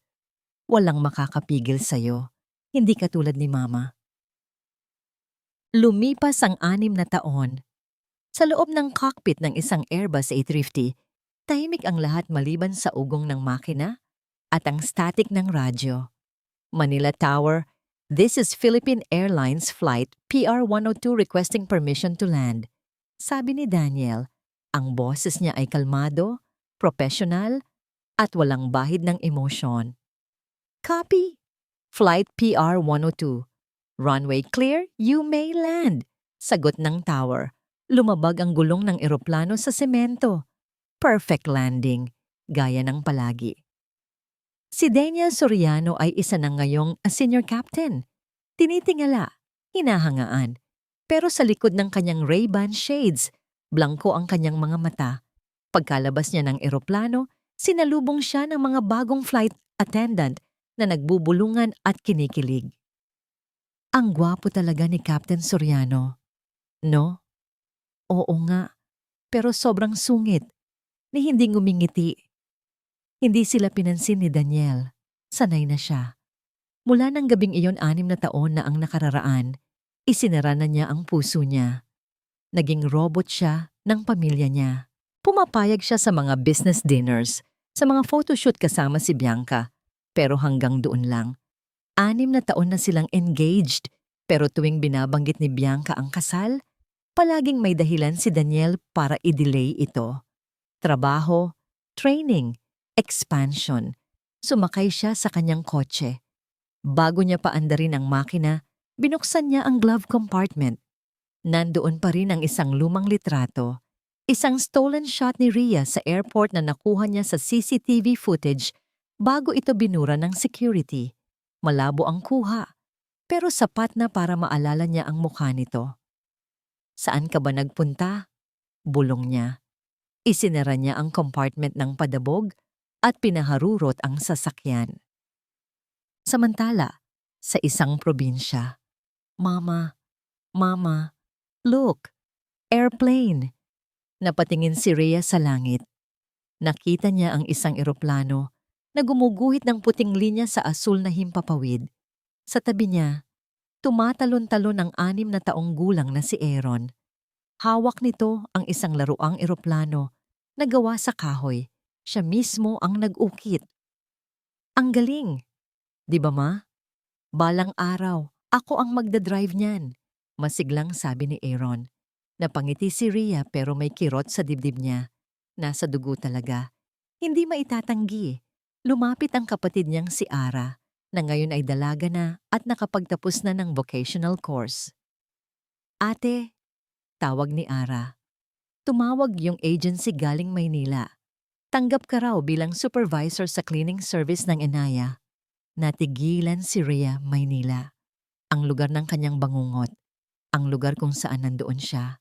Walang makakapigil sa'yo. Hindi ka tulad ni Mama. Lumipas ang 6 na taon. Sa loob ng cockpit ng isang Airbus A350, tahimik ang lahat maliban sa ugong ng makina at ang static ng radyo. Manila Tower, "This is Philippine Airlines Flight PR-102 requesting permission to land." Sabi ni Daniel, ang boses niya ay kalmado, professional, at walang bahid ng emosyon. "Copy. Flight PR-102. Runway clear, you may land." Sagot ng tower. Lumabag ang gulong ng eroplano sa semento. Perfect landing, gaya ng palagi. Si Daniel Soriano ay isa na ngayong senior captain. Tinitingala, hinahangaan. Pero sa likod ng kanyang Ray-Ban shades, blanko ang kanyang mga mata. Pagkalabas niya ng eroplano, sinalubong siya ng mga bagong flight attendant na nagbubulungan at kinikilig. Ang gwapo talaga ni Captain Soriano. No? Oo nga, pero sobrang sungit, ni hindi ngumingiti. Hindi sila pinansin ni Daniel. Sanay na siya. Mula ng gabing iyon 6 na taon na ang nakararaan, isinara na niya ang puso niya. Naging robot siya ng pamilya niya. Pumapayag siya sa mga business dinners, sa mga photoshoot kasama si Bianca, pero hanggang doon lang. 6 na taon na silang engaged, pero tuwing binabanggit ni Bianca ang kasal, palaging may dahilan si Daniel para i-delay ito. Trabaho, training, expansion. Sumakay siya sa kanyang kotse. Bago niya paandarin ang makina, binuksan niya ang glove compartment. Nandoon pa rin ang isang lumang litrato, isang stolen shot ni Rhea sa airport na nakuha niya sa CCTV footage bago ito binura ng security. Malabo ang kuha, pero sapat na para maalala niya ang mukha nito. "Saan ka ba nagpunta?" Bulong niya. Isinara niya ang compartment ng padabog at pinaharurot ang sasakyan. Samantala, sa isang probinsya, "Mama, Mama, look, airplane." Napatingin si Rhea sa langit. Nakita niya ang isang eroplano na gumuguhit ng puting linya sa asul na himpapawid. Sa tabi niya, tumatalon-talon ang 6 na taong gulang na si Aaron. Hawak nito ang isang laruang eroplano na gawa sa kahoy. Siya mismo ang nag-ukit. "Ang galing! Di ba, Ma? Balang araw, ako ang magdadrive niyan," masiglang sabi ni Aaron. Napangiti si Rhea pero may kirot sa dibdib niya. Nasa dugo talaga. Hindi maitatanggi. Lumapit ang kapatid niyang si Ara, na ngayon ay dalaga na at nakapagtapos na ng vocational course. "Ate," tawag ni Ara. Tumawag yung agency galing Maynila. Tanggap ka raw bilang supervisor sa cleaning service ng Enaya. Natigilan si Rhea, Maynila. Ang lugar ng kanyang bangungot. Ang lugar kung saan nandoon siya.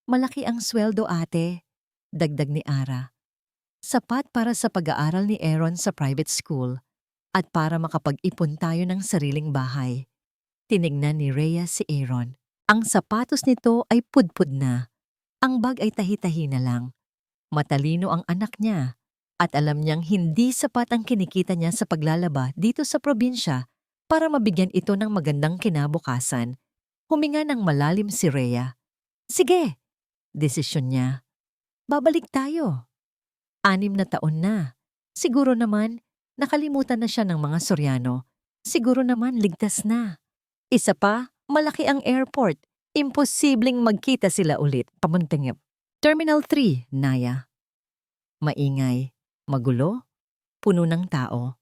"Malaki ang sweldo, ate," dagdag ni Ara. "Sapat para sa pag-aaral ni Aaron sa private school at para makapag-ipon tayo ng sariling bahay." Tinignan ni Rhea si Aaron. Ang sapatos nito ay pudpud na. Ang bag ay tahi-tahi na lang. Matalino ang anak niya at alam niyang hindi sapat ang kinikita niya sa paglalaba dito sa probinsya para mabigyan ito ng magandang kinabukasan. Huminga ng malalim si Rhea. "Sige," desisyon niya. "Babalik tayo." 6 na taon na. Siguro naman, nakalimutan na siya ng mga Soriano. Siguro naman ligtas na. Isa pa, malaki ang airport. Imposibleng magkita sila ulit. Pamuntingip. Terminal 3, Naya. Maingay, magulo, puno ng tao.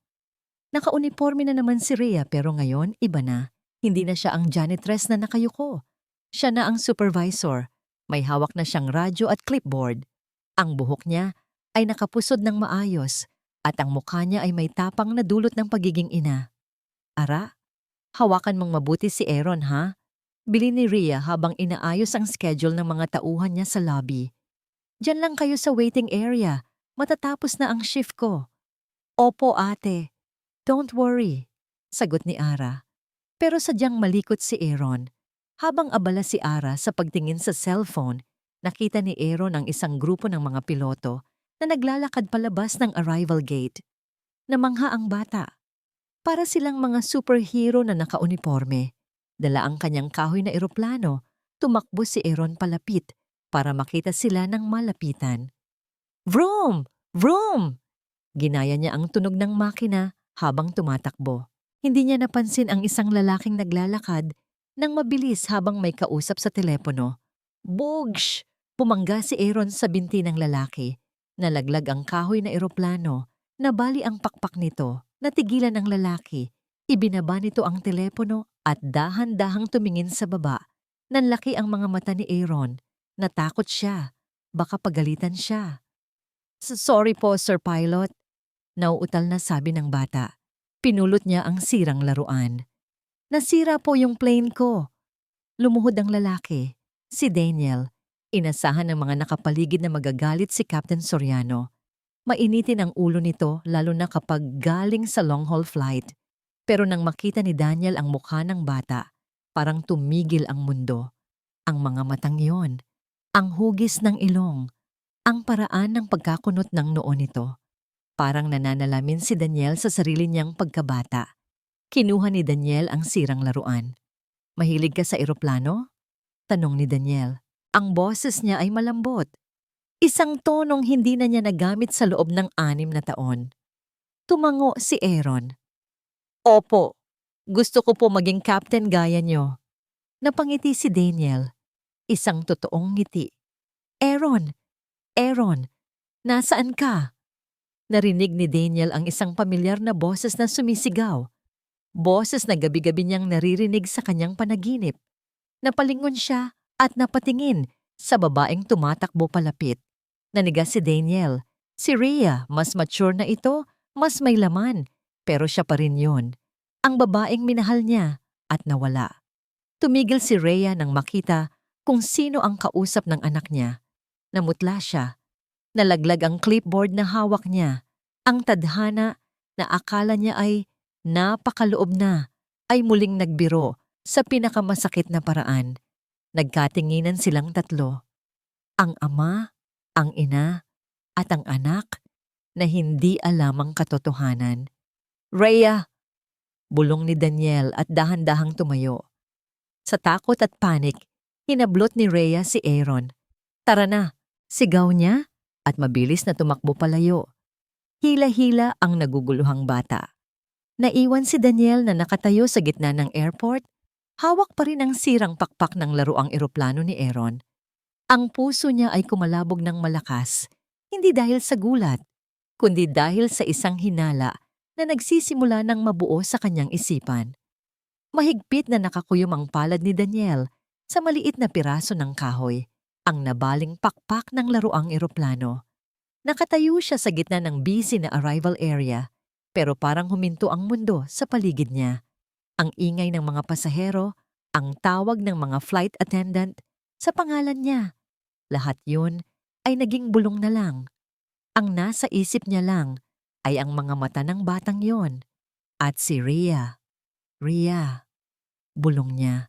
Nakauniforme na naman si Rhea pero ngayon iba na. Hindi na siya ang janitress na nakayuko. Siya na ang supervisor. May hawak na siyang radyo at clipboard. Ang buhok niya ay nakapusod ng maayos at ang mukha niya ay may tapang na dulot ng pagiging ina. "Ara, hawakan mong mabuti si Aaron, ha?" Bili ni Rhea habang inaayos ang schedule ng mga tauhan niya sa lobby. "Diyan lang kayo sa waiting area. Matatapos na ang shift ko." "Opo, ate. Don't worry," sagot ni Ara. Pero sadyang malikot si Aaron. Habang abala si Ara sa pagtingin sa cellphone, nakita ni Aaron ang isang grupo ng mga piloto na naglalakad palabas ng arrival gate. Namangha ang bata. Para silang mga superhero na nakauniforme. Dala ang kanyang kahoy na eroplano, tumakbo si Aaron palapit para makita sila ng malapitan. "Vroom! Vroom!" Ginaya niya ang tunog ng makina habang tumatakbo. Hindi niya napansin ang isang lalaking naglalakad nang mabilis habang may kausap sa telepono. Bugsh! Pumangga si Aaron sa binti ng lalaki. Nalaglag ang kahoy na eroplano. Nabali ang pakpak nito. Natigilan ang lalaki. Ibinaba nito ang telepono at dahan-dahang tumingin sa baba. Nanlaki ang mga mata ni Aaron. Natakot siya. Baka pagalitan siya. Sorry po, Sir Pilot. Nauutal na sabi ng bata. Pinulot niya ang sirang laruan. Nasira po yung plane ko. Lumuhod ang lalaki. Si Daniel. Inasahan ng mga nakapaligid na magagalit si Captain Soriano. Mainitin ang ulo nito lalo na kapag galing sa long-haul flight. Pero nang makita ni Daniel ang mukha ng bata, parang tumigil ang mundo. Ang mga matang iyon, ang hugis ng ilong, ang paraan ng pagkakunot ng noo nito. Parang nananalamin si Daniel sa sarili niyang pagkabata. Kinuha ni Daniel ang sirang laruan. Mahilig ka sa eroplano? Tanong ni Daniel. Ang boses niya ay malambot. Isang tonong hindi na niya nagamit sa loob ng 6 na taon. Tumango si Aaron. Opo, gusto ko po maging captain gaya niyo. Napangiti si Daniel. Isang totoong ngiti. Aaron! Aaron! Nasaan ka? Narinig ni Daniel ang isang pamilyar na boses na sumisigaw. Boses na gabi-gabi niyang naririnig sa kanyang panaginip. Napalingon siya at napatingin sa babaeng tumatakbo palapit. Nanigas si Daniel. Si Rhea, mas mature na ito, mas may laman. Pero siya pa rin yun. Ang babaeng minahal niya at nawala. Tumigil si Rhea nang makita kung sino ang kausap ng anak niya. Namutla siya. Nalaglag ang clipboard na hawak niya. Ang tadhana na akala niya ay napakaloob na ay muling nagbiro sa pinakamasakit na paraan. Nagkatinginan silang tatlo. Ang ama, ang ina, at ang anak na hindi alam ang katotohanan. Rhea! Bulong ni Daniel at dahan-dahang tumayo. Sa takot at panik, hinablot ni Rhea si Aaron. Tara na! Sigaw niya at mabilis na tumakbo palayo. Hila-hila ang naguguluhang bata. Naiwan si Daniel na nakatayo sa gitna ng airport. Hawak pa rin ang sirang pakpak ng laruang eroplano ni Aaron. Ang puso niya ay kumalabog ng malakas, hindi dahil sa gulat, kundi dahil sa isang hinala na nagsisimula ng mabuo sa kanyang isipan. Mahigpit na nakakuyom ang palad ni Daniel sa maliit na piraso ng kahoy, ang nabaling pakpak ng laruang eroplano. Nakatayo siya sa gitna ng busy na arrival area, pero parang huminto ang mundo sa paligid niya. Ang ingay ng mga pasahero, ang tawag ng mga flight attendant sa pangalan niya. Lahat yun ay naging bulong na lang. Ang nasa isip niya lang ay ang mga mata ng batang yon. At si Rhea. Rhea. Bulong niya.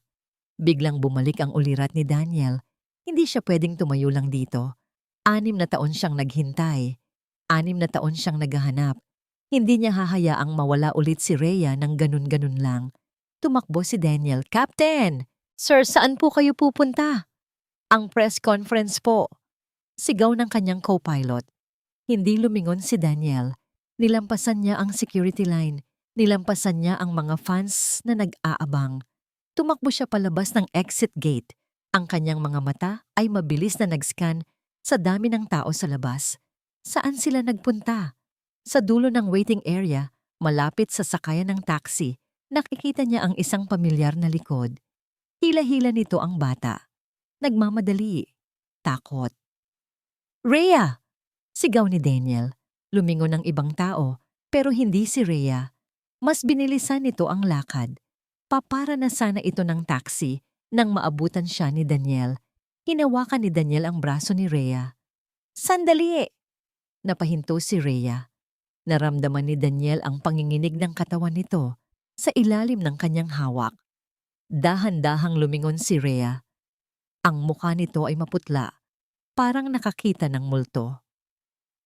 Biglang bumalik ang ulirat ni Daniel. Hindi siya pwedeng tumayo lang dito. 6 na taon siyang naghintay. 6 na taon siyang naghahanap. Hindi niya hahayaang mawala ulit si Rhea ng ganun-ganun lang. Tumakbo si Daniel. Captain! Sir, saan po kayo pupunta? Ang press conference po. Sigaw ng kanyang co-pilot. Hindi lumingon si Daniel. Nilampasan niya ang security line. Nilampasan niya ang mga fans na nag-aabang. Tumakbo siya palabas ng exit gate. Ang kanyang mga mata ay mabilis na nag-scan sa dami ng tao sa labas. Saan sila nagpunta? Sa dulo ng waiting area, malapit sa sakayan ng taxi, nakikita niya ang isang pamilyar na likod. Hila-hila nito ang bata. Nagmamadali. Takot. Rhea! Sigaw ni Daniel. Lumingon ang ibang tao, pero hindi si Rhea. Mas binilisan nito ang lakad. Papara na sana ito ng taxi nang maabutan siya ni Daniel. Hinawakan ni Daniel ang braso ni Rhea. Sandali! Napahinto si Rhea. Naramdaman ni Daniel ang panginginig ng katawan nito sa ilalim ng kanyang hawak. Dahan-dahang lumingon si Rhea. Ang mukha nito ay maputla, parang nakakita ng multo.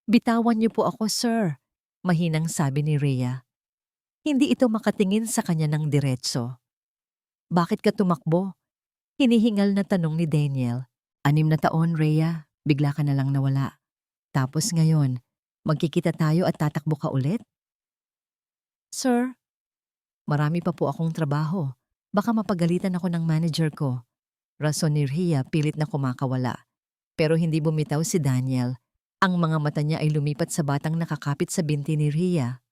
Bitawan niyo po ako, sir, mahinang sabi ni Rhea. Hindi ito makatingin sa kanya ng diretso. Bakit ka tumakbo? Hinihingal na tanong ni Daniel. 6 na taon, Rhea, bigla ka na lang nawala. Tapos ngayon, magkikita tayo at tatakbo ka ulit? Sir, Marami pa po akong trabaho. Baka mapagalitan ako ng manager ko. Rason ni Rhea pilit na kumakawala. Pero hindi bumitaw si Daniel. Ang mga mata niya ay lumipat sa batang nakakapit sa binti ni Rhea.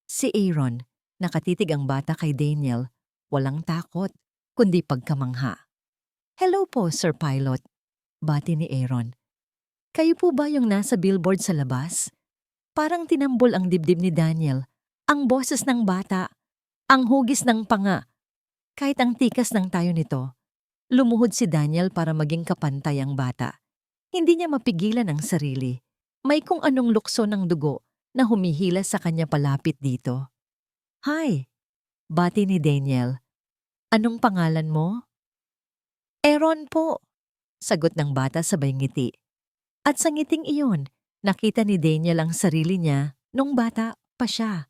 Si Aaron, nakatitig ang bata kay Daniel, walang takot, kundi pagkamangha. "Hello po, Sir Pilot," bati ni Aaron. "Kayo po ba yung nasa billboard sa labas?" Parang tinambol ang dibdib ni Daniel, ang boses ng bata, ang hugis ng panga. Kahit ang tikas ng tayo nito, lumuhod si Daniel para maging kapantay ang bata. Hindi niya mapigilan ang sarili. May kung anong lukso ng dugo na humihila sa kanya palapit dito. "Hi," bati ni Daniel. "Anong pangalan mo?" "Aaron po," sagot ng bata sabay ngiti. At sa ngiting iyon, nakita ni Daniel ang sarili niya nung bata pa siya.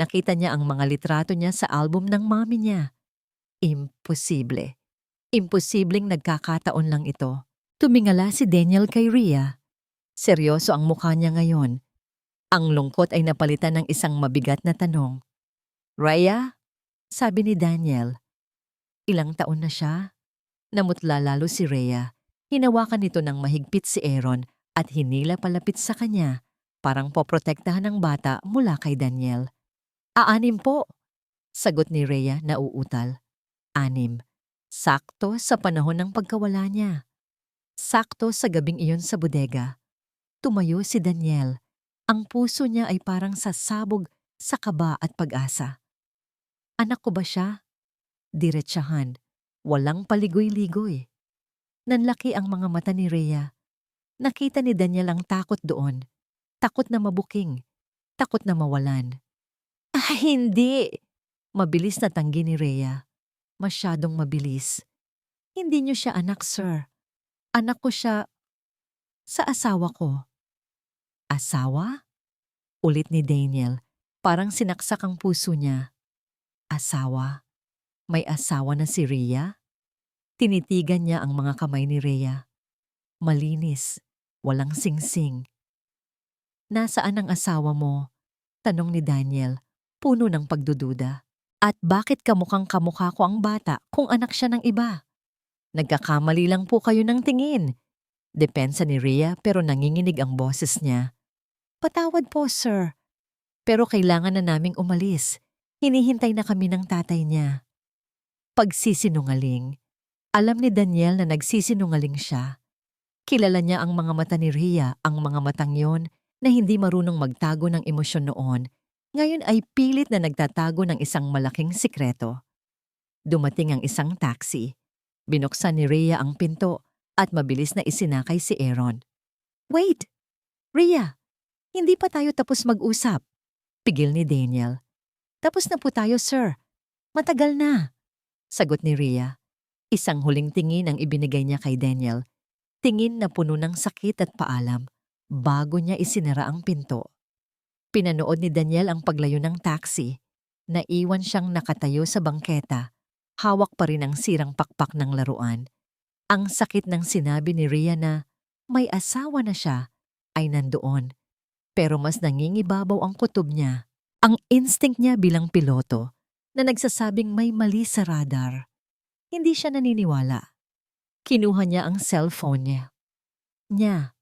Nakita niya ang mga litrato niya sa album ng mami niya. Imposible. Imposibleng nagkakataon lang ito. Tumingala si Daniel kay Rhea. Seryoso ang mukha niya ngayon. Ang lungkot ay napalitan ng isang mabigat na tanong. "Rhea?" sabi ni Daniel. "Ilang taon na siya?" Namutla lalo si Rhea. Hinawakan nito ng mahigpit si Aaron at hinila palapit sa kanya, parang poprotektahan ng bata mula kay Daniel. "6 po," sagot ni Rhea na uutal. 6. Sakto sa panahon ng pagkawala niya. Sakto sa gabing iyon sa bodega. Tumayo si Daniel. Ang puso niya ay parang sasabog sa kaba at pag-asa. Anak ko ba siya? Diretsahan. Walang paligoy-ligoy. Nanlaki ang mga mata ni Rhea. Nakita ni Daniel ang takot doon. Takot na mabuking. Takot na mawalan. Hindi! Mabilis na tanggi ni Rhea. Masyadong mabilis. "Hindi niyo siya anak, sir. Anak ko siya sa asawa ko." "Asawa?" Ulit ni Daniel. Parang sinaksak ang puso niya. "Asawa? May asawa na si Rhea?" Tinitigan niya ang mga kamay ni Rhea. Malinis, walang singsing. "Nasaan ang asawa mo?" tanong ni Daniel, puno ng pagdududa. "At bakit kamukhang kamukha ko ang bata kung anak siya ng iba?" "Nagkakamali lang po kayo ng tingin." Depensa ni Rhea pero nanginginig ang boses niya. "Patawad po, sir. Pero kailangan na naming umalis. Hinihintay na kami ng tatay niya." Pagsisinungaling. Alam ni Daniel na nagsisinungaling siya. Kilala niya ang mga mata ni Rhea, ang mga matang yon na hindi marunong magtago ng emosyon noon. Ngayon ay pilit na nagtatago ng isang malaking sikreto. Dumating ang isang taxi. Binuksan ni Rhea ang pinto at mabilis na isinakay si Aaron. "Wait! Rhea! Hindi pa tayo tapos mag-usap." Pigil ni Daniel. "Tapos na po tayo, sir. Matagal na," sagot ni Rhea. Isang huling tingin ang ibinigay niya kay Daniel. Tingin na puno ng sakit at paalam bago niya isinara ang pinto. Pinanood ni Daniel ang paglayo ng taxi. Naiwan siyang nakatayo sa bangketa. Hawak pa rin ang sirang pakpak ng laruan. Ang sakit ng sinabi ni Rhea na may asawa na siya ay nandoon. Pero mas nangingibabaw ang kutob niya. Ang instinct niya bilang piloto na nagsasabing may mali sa radar. Hindi siya naniniwala. Kinuha niya ang cellphone niya.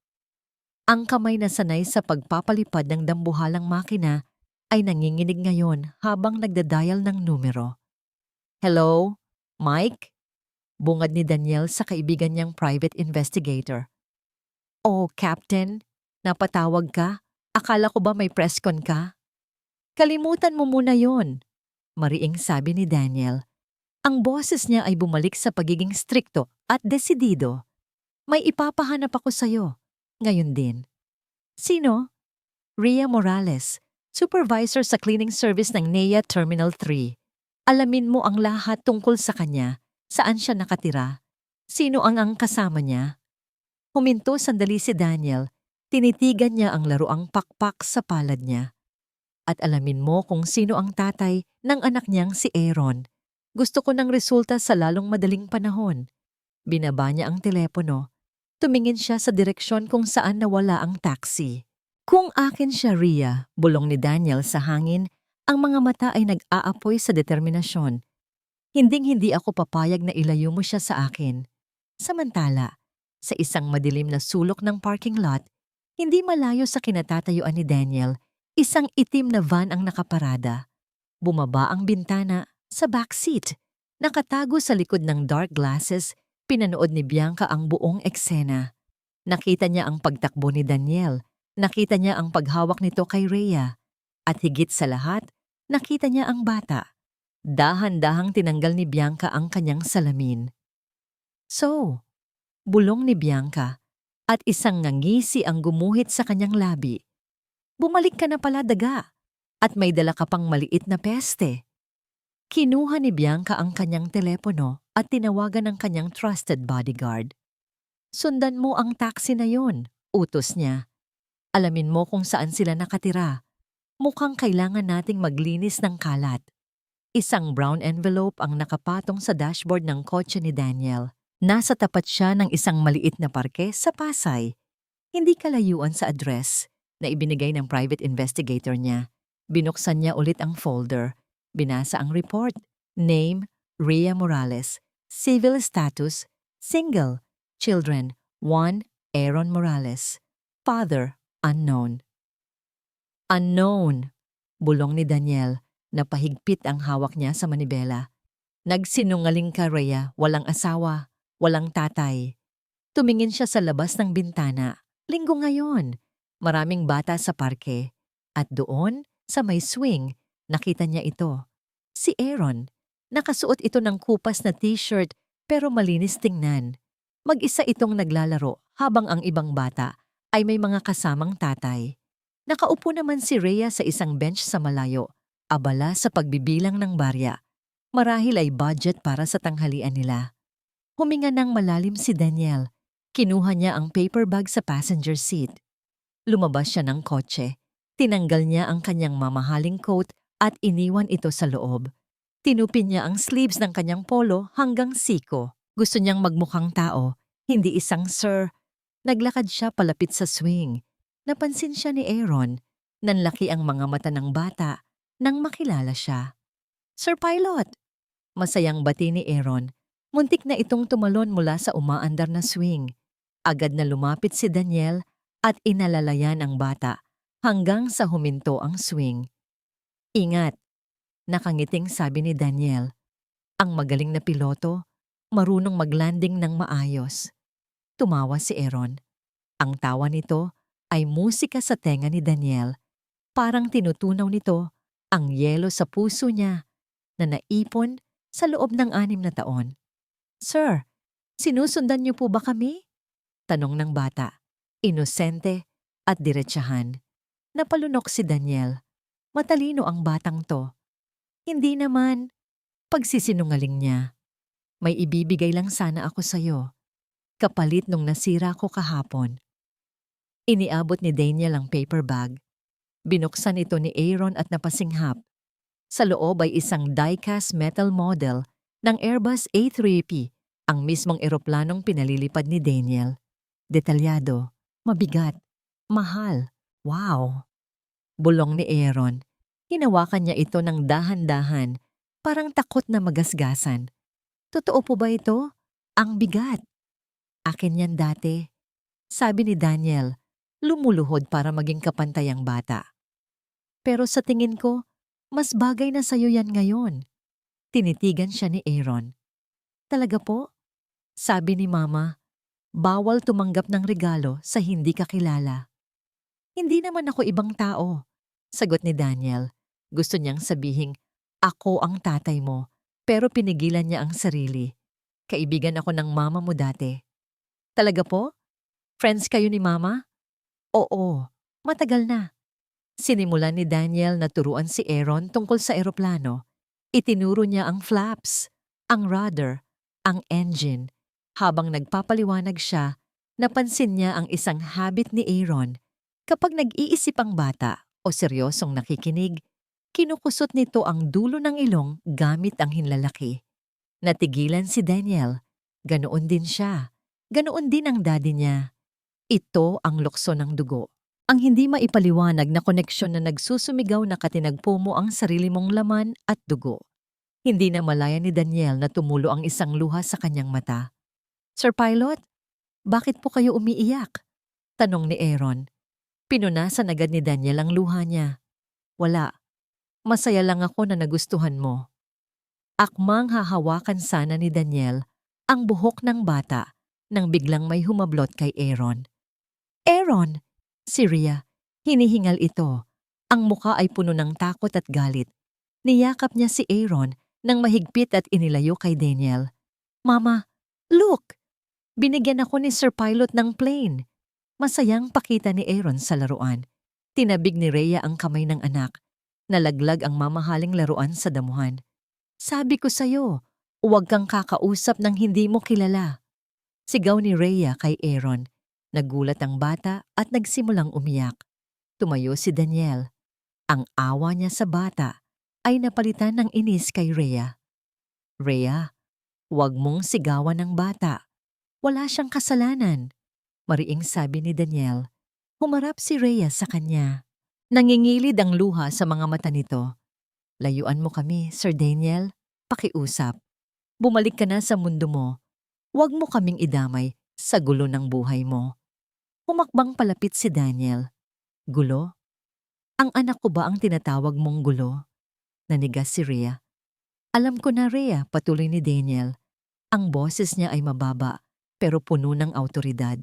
Ang kamay na sanay sa pagpapalipad ng dambuhalang makina ay nanginginig ngayon habang nagdadial ng numero. "Hello? Mike?" Bungad ni Daniel sa kaibigan niyang private investigator. "Oh, Captain, napatawag ka? Akala ko ba may press con ka?" "Kalimutan mo muna yon," mariing sabi ni Daniel. Ang boses niya ay bumalik sa pagiging strikto at desidido. "May ipapahanap ako sa'yo. Ngayon din." "Sino?" "Rhea Morales, supervisor sa cleaning service ng NEA Terminal 3. Alamin mo ang lahat tungkol sa kanya, saan siya nakatira, sino ang kasama niya." Huminto sandali si Daniel. Tinitigan niya ang laruang pakpak sa palad niya. "At alamin mo kung sino ang tatay ng anak niyang si Aaron. Gusto ko ng resulta sa lalong madaling panahon." Binaba niya ang telepono. Tumingin siya sa direksyon kung saan nawala ang taxi. "Kung akin siya, Rhea," bulong ni Daniel sa hangin, Ang mga mata ay nag-aapoy sa determinasyon. Hinding-hindi ako papayag na ilayo mo siya sa akin. Samantala, sa isang madilim na sulok ng parking lot, hindi malayo sa kinatatayuan ni Daniel, isang itim na van ang nakaparada. Bumaba ang bintana sa backseat. Nakatago sa likod ng dark glasses, pinanood ni Bianca ang buong eksena. Nakita niya ang pagtakbo ni Daniel, nakita niya ang paghawak nito kay Rhea, at higit sa lahat, nakita niya ang bata. Dahan-dahang tinanggal ni Bianca ang kanyang salamin. So, bulong ni Bianca, at isang ngangisi ang gumuhit sa kanyang labi. Bumalik ka na pala, daga, at may dala ka pang maliit na peste. Kinuha ni Bianca ang kanyang telepono at tinawagan ang kanyang trusted bodyguard. Sundan mo ang taxi na yon, utos niya. Alamin mo kung saan sila nakatira. Mukhang kailangan nating maglinis ng kalat. Isang brown envelope ang nakapatong sa dashboard ng kotse ni Daniel. Nasa tapat siya ng isang maliit na parke sa Pasay. Hindi kalayuan sa address na ibinigay ng private investigator niya. Binuksan niya ulit ang folder. Binasa ang report. Name, Rhea Morales. Civil status, single. Children, 1, Aaron Morales. Father, unknown. Unknown, bulong ni Daniel. Napahigpit ang hawak niya sa manibela. Nagsinungaling ka, Rhea, walang asawa, walang tatay. Tumingin siya sa labas ng bintana. Linggo ngayon. Maraming bata sa parke. At doon, sa may swing, nakita niya ito. Si Aaron. Nakasuot ito ng kupas na t-shirt pero malinis tingnan. Mag-isa itong naglalaro habang ang ibang bata ay may mga kasamang tatay. Nakaupo naman si Rhea sa isang bench sa malayo, abala sa pagbibilang ng barya. Marahil ay budget para sa tanghalian nila. Huminga ng malalim si Daniel. Kinuha niya ang paper bag sa passenger seat. Lumabas siya ng kotse. Tinanggal niya ang kanyang mamahaling coat at iniwan ito sa loob. Tinupin niya ang sleeves ng kanyang polo hanggang siko. Gusto niyang magmukhang tao, hindi isang sir. Naglakad siya palapit sa swing. Napansin siya ni Aaron. Nanlaki ang mga mata ng bata nang makilala siya. Sir Pilot! Masayang bati ni Aaron. Muntik na itong tumalon mula sa umaandar na swing. Agad na lumapit si Daniel at inalalayan ang bata hanggang sa huminto ang swing. Ingat! Nakangiting sabi ni Daniel. Ang magaling na piloto, marunong maglanding ng maayos. Tumawa si Aaron. Ang tawa nito ay musika sa tenga ni Daniel. Parang tinutunaw nito ang yelo sa puso niya na naipon sa loob ng 6 na taon. Sir, sinusundan niyo po ba kami? Tanong ng bata. Inosente at diretsahan. Napalunok si Daniel. Matalino ang batang to. Hindi naman. Pagsisinungaling niya. May ibibigay lang sana ako sa'yo. Kapalit nung nasira ko kahapon. Iniabot ni Daniel ang paper bag. Binuksan ito ni Aaron at napasinghap. Sa loob ay isang die-cast metal model ng Airbus A380, ang mismong eroplanong pinalilipad ni Daniel. Detalyado, mabigat, mahal. Wow! Bulong ni Aaron. Hinawakan niya ito ng dahan-dahan, parang takot na magasgasan. Totoo po ba ito? Ang bigat. Akin yan dati. Sabi ni Daniel, lumuluhod para maging kapantay ang bata. Pero sa tingin ko, mas bagay na sa'yo yan ngayon. Tinitigan siya ni Aaron. Talaga po? Sabi ni Mama, bawal tumanggap ng regalo sa hindi kakilala. Hindi naman ako ibang tao. Sagot ni Daniel. Gusto niyang sabihing, ako ang tatay mo, pero pinigilan niya ang sarili. Kaibigan ako ng mama mo dati. Talaga po? Friends kayo ni Mama? Oo, matagal na. Sinimulan ni Daniel na turuan si Aaron tungkol sa eroplano. Itinuro niya ang flaps, ang rudder, ang engine. Habang nagpapaliwanag siya, napansin niya ang isang habit ni Aaron. Kapag nag-iisip ang bata o seryosong nakikinig, kinukusot nito ang dulo ng ilong gamit ang hinlalaki. Natigilan si Daniel. Ganoon din siya. Ganoon din ang daddy niya. Ito ang lukso ng dugo. Ang hindi maipaliwanag na koneksyon na nagsusumigaw na katinagpo mo ang sarili mong laman at dugo. Hindi na malaya ni Daniel na tumulo ang isang luha sa kanyang mata. Sir Pilot, bakit po kayo umiiyak? Tanong ni Aaron. Pinunasan agad ni Daniel ang luha niya. Wala. Masaya lang ako na nagustuhan mo. Akmang hahawakan sana ni Daniel ang buhok ng bata nang biglang may humablot kay Aaron. Aaron! Si Rhea, hinihingal ito. Ang muka ay puno ng takot at galit. Niyakap niya si Aaron nang mahigpit at inilayo kay Daniel. Mama, look! Binigyan ako ni Sir Pilot ng plane. Masayang pakita ni Aaron sa laruan. Tinabig ni Rhea ang kamay ng anak. Nalaglag ang mamahaling laruan sa damuhan. Sabi ko sa'yo, huwag kang kakausap ng hindi mo kilala. Sigaw ni Rhea kay Aaron. Nagulat ang bata at nagsimulang umiyak. Tumayo si Daniel. Ang awa niya sa bata ay napalitan ng inis kay Rhea. Rhea, huwag mong sigawan ng bata. Wala siyang kasalanan. Mariing sabi ni Daniel. Humarap si Rhea sa kanya. Nangingilid ang luha sa mga mata nito. Layuan mo kami, Sir Daniel. Pakiusap. Bumalik ka na sa mundo mo. Huwag mo kaming idamay sa gulo ng buhay mo. Humakbang palapit si Daniel. Gulo? Ang anak ko ba ang tinatawag mong gulo? Nanigas si Rhea. Alam ko na, Rhea, patuloy ni Daniel. Ang boses niya ay mababa pero puno ng awtoridad.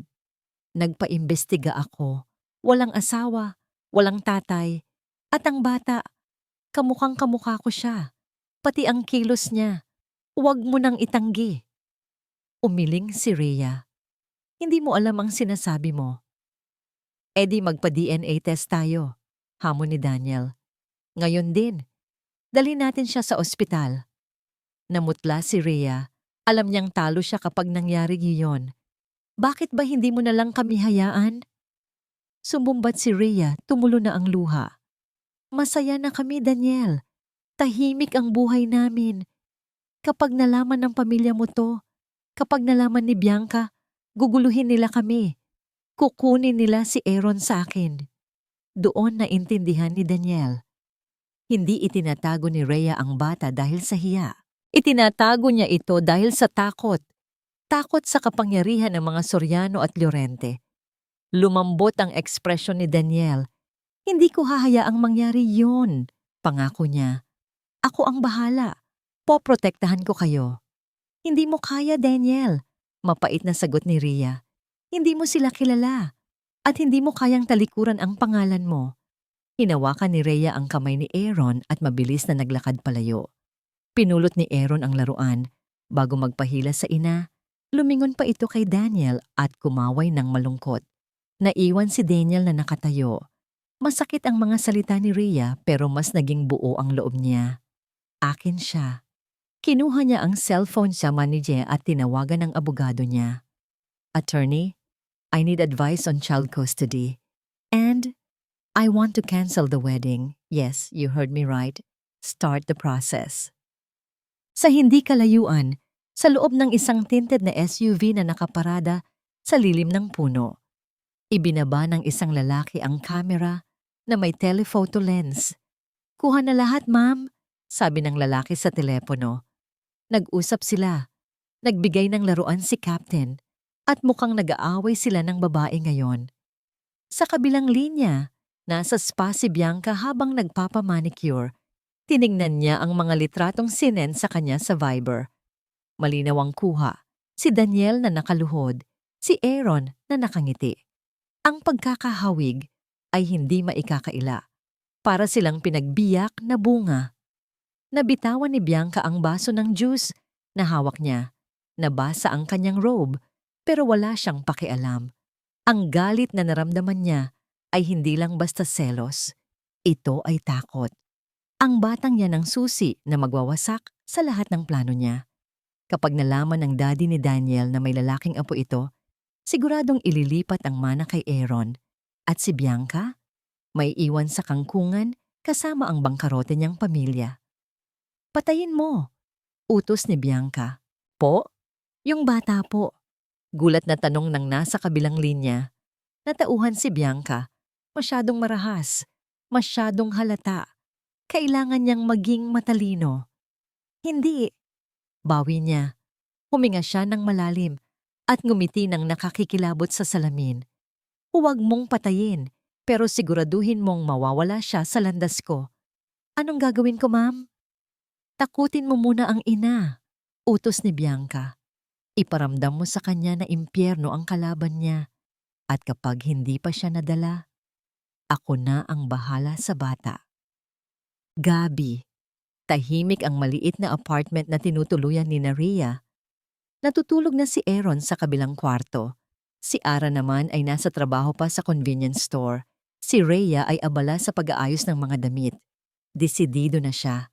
Nagpaimbestiga ako. Walang asawa, walang tatay. At ang bata, kamukhang kamukha ko siya. Pati ang kilos niya. Huwag mo nang itanggi. Umiling si Rhea. Hindi mo alam ang sinasabi mo. E di magpa-DNA test tayo, hamon ni Daniel. Ngayon din, dalhin natin siya sa ospital. Namutla si Rhea. Alam niyang talo siya kapag nangyari iyon. Bakit ba hindi mo na lang kami hayaan? Sumumbat si Rhea, tumulo na ang luha. Masaya na kami, Daniel. Tahimik ang buhay namin. Kapag nalaman ng pamilya mo to, kapag nalaman ni Bianca, guguluhin nila kami. Kukunin nila si Aaron sa akin. Doon naintindihan ni Daniel. Hindi itinatago ni Rhea ang bata dahil sa hiya. Itinatago niya ito dahil sa takot. Takot sa kapangyarihan ng mga Soriano at Llorente. Lumambot ang ekspresyon ni Daniel. Hindi ko hahayaang mangyari yun, pangako niya. Ako ang bahala. Poprotektahan ko kayo. Hindi mo kaya, Daniel. Mapait na sagot ni Rhea. Hindi mo sila kilala. At hindi mo kayang talikuran ang pangalan mo. Hinawakan ni Rhea ang kamay ni Aaron at mabilis na naglakad palayo. Pinulot ni Aaron ang laruan. Bago magpahila sa ina, lumingon pa ito kay Daniel at kumaway ng malungkot. Naiwan si Daniel na nakatayo. Masakit ang mga salita ni Rhea pero mas naging buo ang loob niya. Akin siya. Kinuha niya ang cellphone sa manager at tinawagan ang abogado niya. Attorney, I need advice on child custody. And I want to cancel the wedding. Yes, you heard me right. Start the process. Sa hindi kalayuan, sa loob ng isang tinted na SUV na nakaparada sa lilim ng puno. Ibinaba ng isang lalaki ang kamera na may telephoto lens. Kuha na lahat, ma'am, sabi ng lalaki sa telepono. Nag-usap sila. Nagbigay ng laruan si Captain at mukhang nag-aaway sila ng babae ngayon. Sa kabilang linya, nasa spa si Bianca habang nagpapamanicure. Tiningnan niya ang mga litratong sinend sa kanya sa Viber. Malinaw ang kuha. Si Daniel na nakaluhod, si Aaron na nakangiti. Ang pagkakahawig ay hindi maikakaila. Para silang pinagbiyak na bunga. Nabitawan ni Bianca ang baso ng juice na hawak niya. Nabasa ang kanyang robe pero wala siyang pakialam. Ang galit na naramdaman niya ay hindi lang basta selos. Ito ay takot. Ang batang yan ang susi na magwawasak sa lahat ng plano niya. Kapag nalaman ng daddy ni Daniel na may lalaking apo ito, siguradong ililipat ang mana kay Aaron. At si Bianca, may iwan sa kangkungan kasama ang bangkarote niyang pamilya. Patayin mo, utos ni Bianca. Po? Yung bata po. Gulat na tanong ng nasa kabilang linya. Natauhan si Bianca. Masyadong marahas. Masyadong halata. Kailangan niyang maging matalino. Hindi. Bawi niya. Huminga siya ng malalim at ngumiti ng nakakikilabot sa salamin. Huwag mong patayin, pero siguraduhin mong mawawala siya sa landas ko. Anong gagawin ko, ma'am? Takutin mo muna ang ina. Utos ni Bianca. Iparamdam mo sa kanya na impyerno ang kalaban niya. At kapag hindi pa siya nadala, ako na ang bahala sa bata. Gabi. Tahimik ang maliit na apartment na tinutuluyan ni Rhea. Natutulog na si Aaron sa kabilang kwarto. Si Ara naman ay nasa trabaho pa sa convenience store. Si Rhea ay abala sa pag-aayos ng mga damit. Desidido na siya.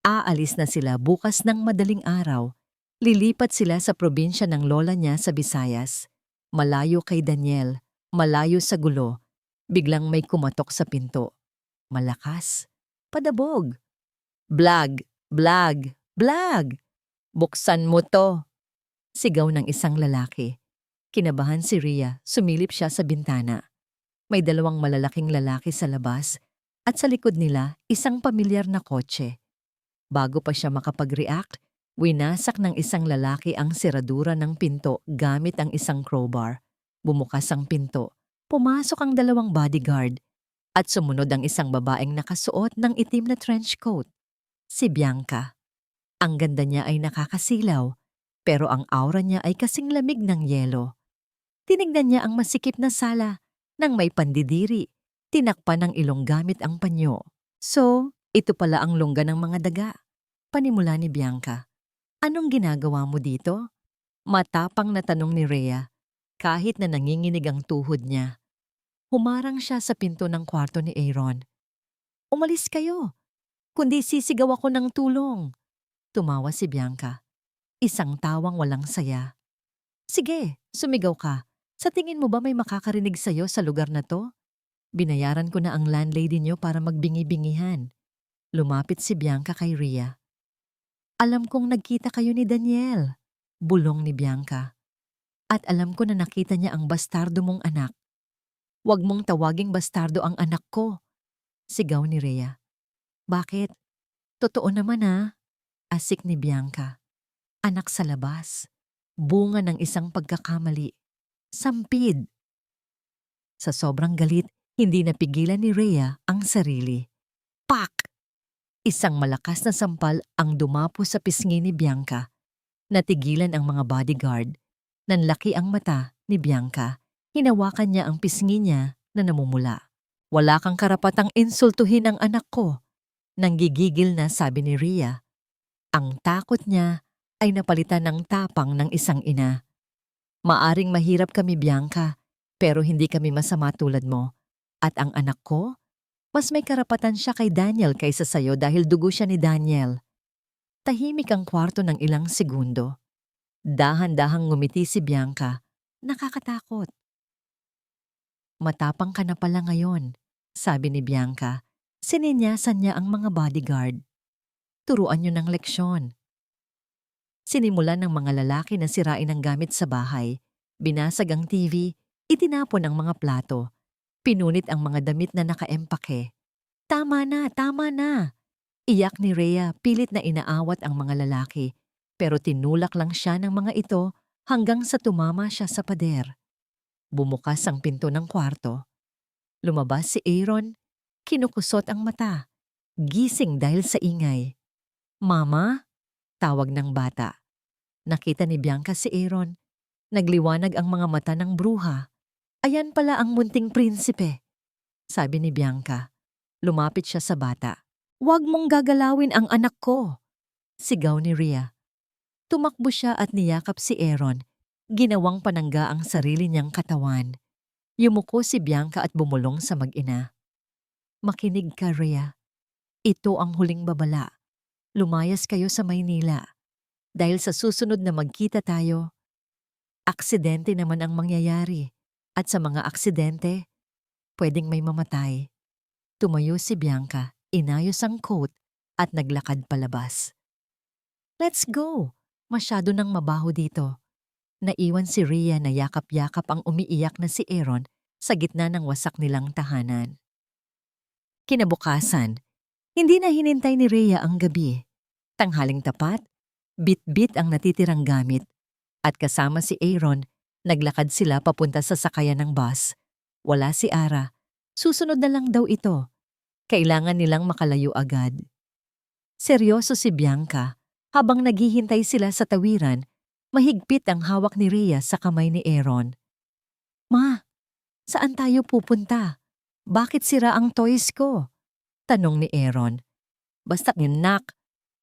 Aalis na sila bukas ng madaling araw. Lilipat sila sa probinsya ng lola niya sa Visayas. Malayo kay Daniel, malayo sa gulo. Biglang may kumatok sa pinto. Malakas. Padabog. Blag, blag, blag. Buksan mo to. Sigaw ng isang lalaki. Kinabahan si Rhea, sumilip siya sa bintana. May dalawang malalaking lalaki sa labas at sa likod nila isang pamilyar na kotse. Bago pa siya makapag-react, winasak ng isang lalaki ang seradura ng pinto gamit ang isang crowbar. Bumukas ang pinto, pumasok ang dalawang bodyguard at sumunod ang isang babaeng nakasuot ng itim na trench coat. Si Bianca. Ang ganda niya ay nakakasilaw, pero ang aura niya ay kasing lamig ng yelo. Tinignan niya ang masikip na sala nang may pandidiri. Tinakpan ng ilong gamit ang panyo. So, ito pala ang lungga ng mga daga. Panimula ni Bianca. Anong ginagawa mo dito? Matapang na tanong ni Rhea, kahit na nanginginig ang tuhod niya. Humarang siya sa pinto ng kwarto ni Aaron. Umalis kayo, kundi sisigaw ako ng tulong. Tumawa si Bianca. Isang tawang walang saya. Sige, sumigaw ka. Sa tingin mo ba may makakarinig sa'yo sa lugar na to? Binayaran ko na ang landlady niyo para magbingi-bingihan. Lumapit si Bianca kay Rhea. Alam kong nagkita kayo ni Daniel, bulong ni Bianca. At alam ko na nakita niya ang bastardo mong anak. Huwag mong tawaging bastardo ang anak ko, sigaw ni Rhea. Bakit? Totoo naman ha, asik ni Bianca. Anak sa labas, bunga ng isang pagkakamali. Sampid. Sa sobrang galit, hindi napigilan ni Rhea ang sarili. Pak! Isang malakas na sampal ang dumapo sa pisngi ni Bianca. Natigilan ang mga bodyguard. Nanlaki ang mata ni Bianca. Hinawakan niya ang pisngi niya na namumula. Wala kang karapatang insultuhin ang anak ko. Nanggigigil na sabi ni Rhea. Ang takot niya ay napalitan ng tapang ng isang ina. Maaring mahirap kami, Bianca, pero hindi kami masama tulad mo. At ang anak ko, mas may karapatan siya kay Daniel kaysa sayo dahil dugo siya ni Daniel. Tahimik ang kwarto ng ilang segundo. Dahan-dahang ngumiti si Bianca. Nakakatakot. Matapang ka na pala ngayon, sabi ni Bianca. Sininyasan niya ang mga bodyguard. Turuan niyo ng leksyon. Sinimulan ng mga lalaki na sirain ang gamit sa bahay. Binasag ang TV, itinapon ang mga plato. Pinunit ang mga damit na nakaempake. Tama na, tama na! Iyak ni Rhea, pilit na inaawat ang mga lalaki. Pero tinulak lang siya ng mga ito hanggang sa tumama siya sa pader. Bumukas ang pinto ng kwarto. Lumabas si Aaron, kinukusot ang mata. Gising dahil sa ingay. Mama? Tawag ng bata. Nakita ni Bianca si Aaron. Nagliwanag ang mga mata ng bruha. Ayan pala ang munting prinsipe, sabi ni Bianca. Lumapit siya sa bata. Huwag mong gagalawin ang anak ko, sigaw ni Rhea. Tumakbo siya at niyakap si Aaron. Ginawang panangga ang sarili niyang katawan. Yumuko si Bianca at bumulong sa mag-ina. Makinig ka, Rhea. Ito ang huling babala. Lumayas kayo sa Maynila. Dahil sa susunod na magkita tayo, aksidente naman ang mangyayari. At sa mga aksidente, pwedeng may mamatay. Tumayo si Bianca, inayos ang coat at naglakad palabas. Let's go! Masyado nang mabaho dito. Naiwan si Rhea na yakap-yakap ang umiiyak na si Aaron sa gitna ng wasak nilang tahanan. Kinabukasan, hindi na hinintay ni Rhea ang gabi. Tanghaling tapat, bit-bit ang natitirang gamit, at kasama si Aaron, naglakad sila papunta sa sakayan ng bus. Wala si Ara. Susunod na lang daw ito. Kailangan nilang makalayo agad. Seryoso si Bianca. Habang naghihintay sila sa tawiran, mahigpit ang hawak ni Rhea sa kamay ni Aaron. Ma, saan tayo pupunta? Bakit sira ang toys ko? Tanong ni Aaron. Basta nak,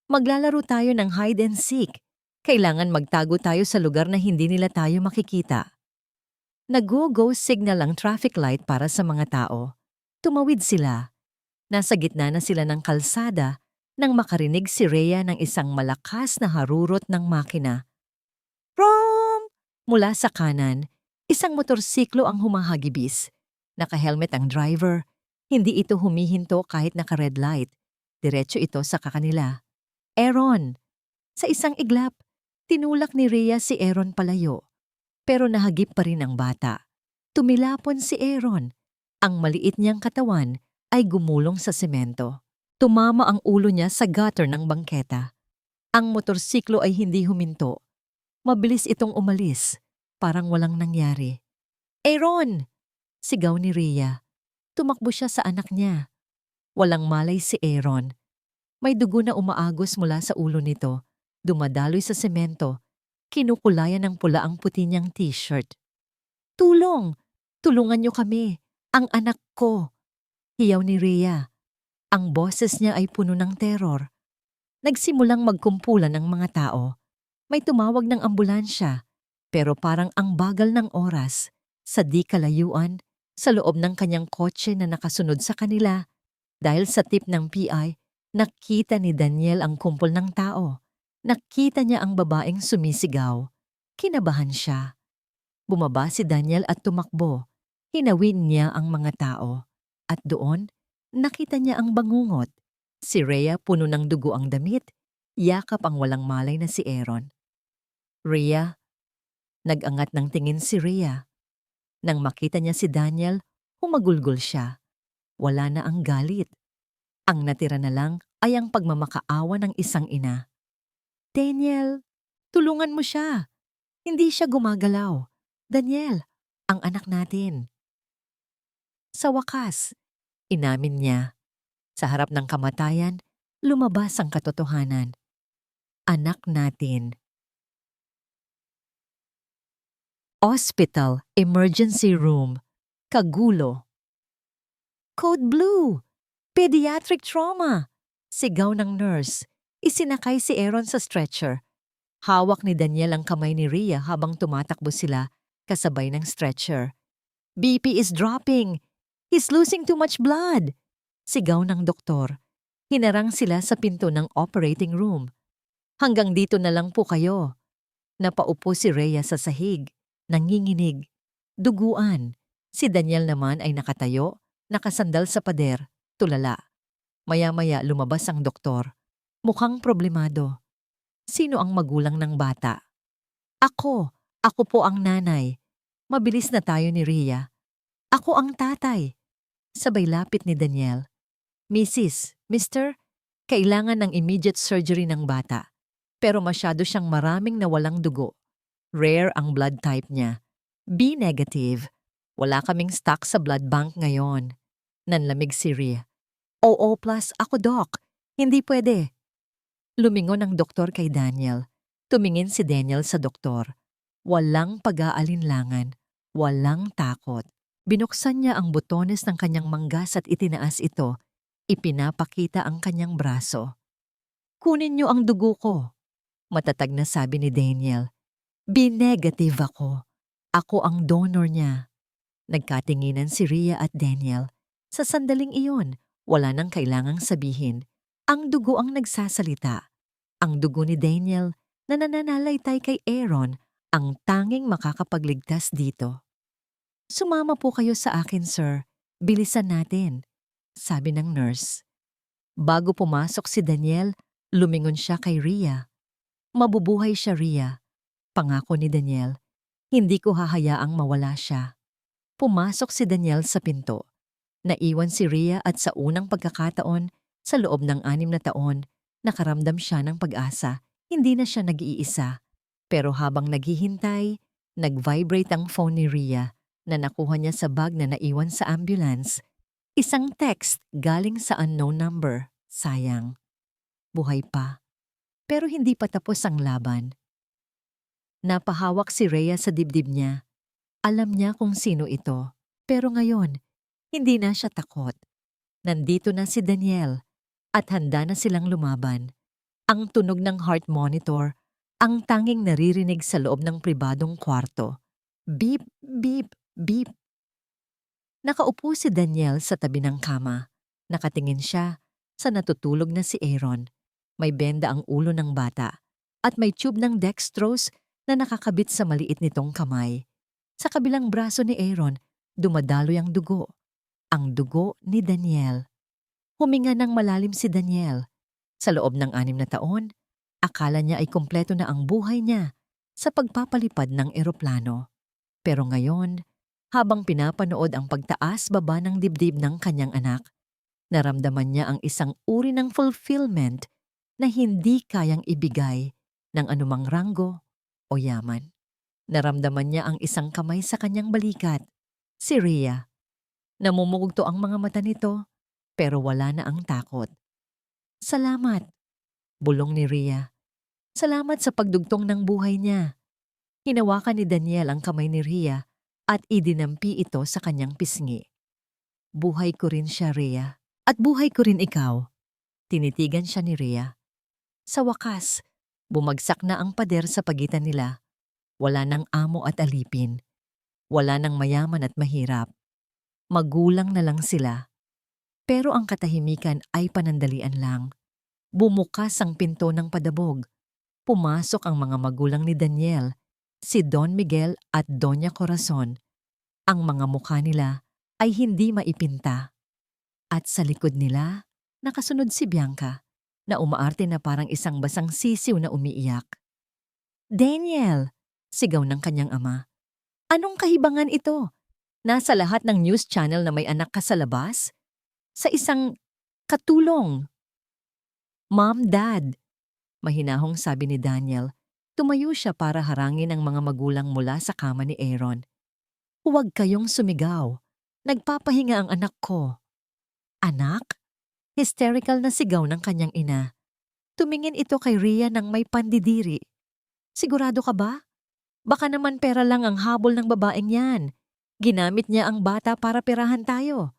maglalaro tayo ng hide and seek. Kailangan magtago tayo sa lugar na hindi nila tayo makikita. Nag-go signal ang traffic light para sa mga tao. Tumawid sila. Nasa gitna na sila ng kalsada nang makarinig si Rhea ng isang malakas na harurot ng makina. Rom! Mula sa kanan, isang motorsiklo ang humahagibis. Naka-helmet ang driver. Hindi ito humihinto kahit naka-red light. Diretso ito sa kakanila. Aaron! Sa isang iglap, tinulak ni Rhea si Aaron palayo. Pero nahagip pa rin ang bata. Tumilapon si Aaron. Ang maliit niyang katawan ay gumulong sa semento. Tumama ang ulo niya sa gutter ng bangketa. Ang motorsiklo ay hindi huminto. Mabilis itong umalis, parang walang nangyari. Aaron! Sigaw ni Rhea. Tumakbo siya sa anak niya. Walang malay si Aaron. May dugo na umaagos mula sa ulo nito, dumadaloy sa semento, kinukulayan ng pula ang puti niyang t-shirt. Tulong! Tulungan niyo kami! Ang anak ko! Hiyaw ni Rhea. Ang boses niya ay puno ng teror. Nagsimulang magkumpulan ng mga tao. May tumawag ng ambulansya, pero parang ang bagal ng oras. Sa di kalayuan, sa loob ng kanyang kotse na nakasunod sa kanila, dahil sa tip ng PI, nakita ni Daniel ang kumpol ng tao. Nakita niya ang babaeng sumisigaw. Kinabahan siya. Bumaba si Daniel at tumakbo. Hinawin niya ang mga tao. At doon, nakita niya ang bangungot. Si Rhea puno ng dugo ang damit. Yakap ang walang malay na si Aaron. Rhea, nag-angat ng tingin si Rhea. Nang makita niya si Daniel, humagulgol siya. Wala na ang galit. Ang natira na lang ay ang pagmamakaawa ng isang ina. Daniel, tulungan mo siya. Hindi siya gumagalaw. Daniel, ang anak natin. Sa wakas, inamin niya. Sa harap ng kamatayan, lumabas ang katotohanan. Anak natin. Hospital Emergency Room. Kagulo. Code Blue! Pediatric trauma! Sigaw ng nurse. Isinakay si Aaron sa stretcher. Hawak ni Daniel ang kamay ni Rhea habang tumatakbo sila kasabay ng stretcher. BP is dropping! He's losing too much blood! Sigaw ng doktor. Hinarang sila sa pinto ng operating room. Hanggang dito na lang po kayo. Napaupo si Rhea sa sahig. Nanginginig. Duguan. Si Daniel naman ay nakatayo, nakasandal sa pader, tulala. Maya-maya lumabas ang doktor. Mukhang problemado. Sino ang magulang ng bata? Ako po ang nanay. Mabilis na tayo ni Rhea. Ako ang tatay. Sabay lapit ni Daniel. Mrs., Mister, kailangan ng immediate surgery ng bata. Pero masyado siyang maraming nawalang dugo. Rare ang blood type niya. B negative. Wala kaming stock sa blood bank ngayon. Nanlamig si Rhea. Oo plus ako doc. Hindi pwede. Lumingon ang doktor kay Daniel. Tumingin si Daniel sa doktor. Walang pag-aalinlangan. Walang takot. Binuksan niya ang butones ng kanyang manggas at itinaas ito. Ipinapakita ang kanyang braso. Kunin niyo ang dugo ko. Matatag na sabi ni Daniel. B-negative ako. Ako ang donor niya. Nagkatinginan si Rhea at Daniel. Sa sandaling iyon, wala nang kailangang sabihin. Ang dugo ang nagsasalita. Ang dugo ni Daniel na nananalaytay kay Aaron ang tanging makakapagligtas dito. Sumama po kayo sa akin, sir. Bilisan natin, sabi ng nurse. Bago pumasok si Daniel, lumingon siya kay Rhea. Mabubuhay siya, Rhea. Pangako ni Daniel, hindi ko hahayaang mawala siya. Pumasok si Daniel sa pinto. Naiwan si Rhea at sa unang pagkakataon, sa loob ng 6 na taon, nakaramdam siya ng pag-asa. Hindi na siya nag-iisa. Pero habang naghihintay, nag-vibrate ang phone ni Rhea na nakuha niya sa bag na naiwan sa ambulance. Isang text galing sa unknown number. Sayang. Buhay pa. Pero hindi pa tapos ang laban. Napahawak si Rhea sa dibdib niya. Alam niya kung sino ito. Pero ngayon, hindi na siya takot. Nandito na si Daniel at handa na silang lumaban. Ang tunog ng heart monitor, ang tanging naririnig sa loob ng pribadong kwarto. Beep, beep, beep. Nakaupo si Daniel sa tabi ng kama. Nakatingin siya sa natutulog na si Aaron. May benda ang ulo ng bata at may tube ng dextrose na nakakabit sa maliit nitong kamay. Sa kabilang braso ni Aaron, dumadaloy ang dugo. Ang dugo ni Daniel. Huminga ng malalim si Daniel. Sa loob ng 6 na taon, akala niya ay kumpleto na ang buhay niya sa pagpapalipad ng eroplano. Pero ngayon, habang pinapanood ang pagtaas-baba ng dibdib ng kanyang anak, naramdaman niya ang isang uri ng fulfillment na hindi kayang ibigay ng anumang ranggo o yaman. Naramdaman niya ang isang kamay sa kanyang balikat, si Rhea. Namumugto ang mga mata nito, pero wala na ang takot. Salamat, bulong ni Rhea. Salamat sa pagdugtong ng buhay niya. Hinawakan ni Daniel ang kamay ni Rhea at idinampi ito sa kanyang pisngi. Buhay ko rin siya, Rhea. At buhay ko rin ikaw. Tinitigan siya ni Rhea. Sa wakas, bumagsak na ang pader sa pagitan nila. Wala nang amo at alipin. Wala nang mayaman at mahirap. Magulang na lang sila. Pero ang katahimikan ay panandalian lang. Bumukas ang pinto ng padabog. Pumasok ang mga magulang ni Daniel, si Don Miguel at Doña Corazon. Ang mga mukha nila ay hindi maipinta. At sa likod nila, nakasunod si Bianca, na umaarte na parang isang basang sisiw na umiiyak. Daniel! Sigaw ng kanyang ama. Anong kahibangan ito? Nasa lahat ng news channel na may anak ka sa labas? Sa isang katulong. Mom, Dad, mahinahong sabi ni Daniel. Tumayo siya para harangin ang mga magulang mula sa kama ni Aaron. Huwag kayong sumigaw. Nagpapahinga ang anak ko. Anak? Hysterical na sigaw ng kanyang ina. Tumingin ito kay Rhea ng may pandidiri. Sigurado ka ba? Baka naman pera lang ang habol ng babaeng yan. Ginamit niya ang bata para perahan tayo.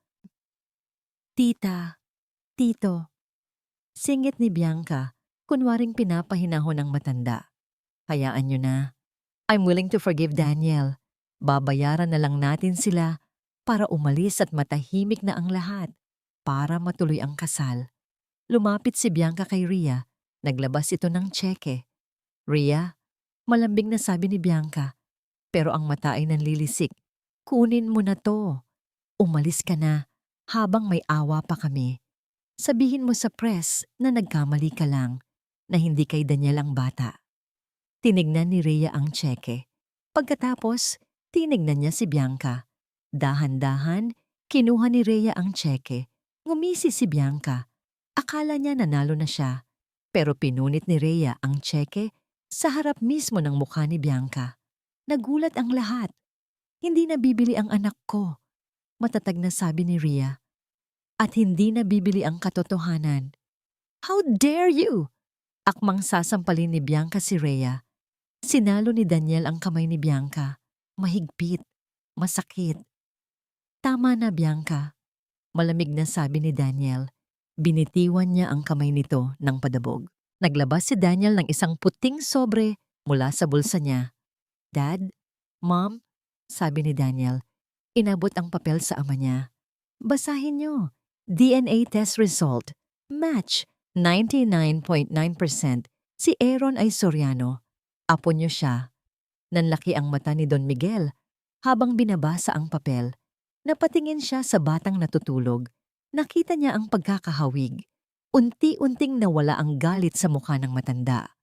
Tita, tito. Singit ni Bianca, kunwaring pinapahinahon ng matanda. Hayaan niyo na. I'm willing to forgive Daniel. Babayaran na lang natin sila para umalis at matahimik na ang lahat para matuloy ang kasal. Lumapit si Bianca kay Rhea. Naglabas ito ng tseke. Rhea, malambing na sabi ni Bianca, pero ang mata ay nanlilisik. Kunin mo na to. Umalis ka na habang may awa pa kami. Sabihin mo sa press na nagkamali ka lang, na hindi kay Daniel ang bata. Tinignan ni Rhea ang tseke. Pagkatapos, tinignan niya si Bianca. Dahan-dahan, kinuha ni Rhea ang tseke. Ngumisi si Bianca. Akala niya nanalo na siya. Pero pinunit ni Rhea ang tseke sa harap mismo ng mukha ni Bianca. Nagulat ang lahat. Hindi na bibili ang anak ko. Matatag na sabi ni Rhea. At hindi na bibili ang katotohanan. How dare you? Akmang sasampalin ni Bianca si Rhea. Sinalo ni Daniel ang kamay ni Bianca. Mahigpit. Masakit. Tama na, Bianca. Malamig na sabi ni Daniel. Binitiwan niya ang kamay nito ng padabog. Naglabas si Daniel ng isang puting sobre mula sa bulsa niya. Dad? Mom? Sabi ni Daniel. Inabot ang papel sa ama niya. Basahin niyo. DNA test result. Match. 99.9%. Si Aaron ay Soriano. Apo niyo siya. Nanlaki ang mata ni Don Miguel habang binabasa ang papel. Napatingin siya sa batang natutulog. Nakita niya ang pagkakahawig. Unti-unting nawala ang galit sa mukha ng matanda.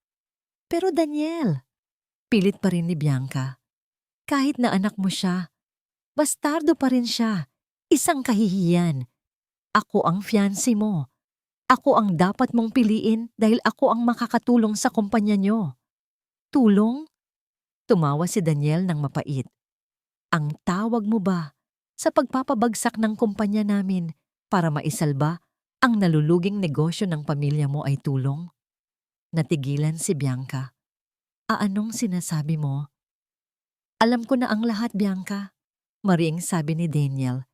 Pero Daniel, pilit pa rin ni Bianca. Kahit na anak mo siya, Bastardo pa rin siya. Isang kahihiyan. Ako ang fiancé mo. Ako ang dapat mong piliin dahil ako ang makakatulong sa kumpanya niyo. Tulong? Tumawa si Daniel ng mapait. Ang tawag mo ba sa pagpapabagsak ng kumpanya namin para maisalba ang naluluging negosyo ng pamilya mo ay tulong? Natigilan si Bianca. Anong sinasabi mo? Alam ko na ang lahat, Bianca. Mariing sabi ni Daniel.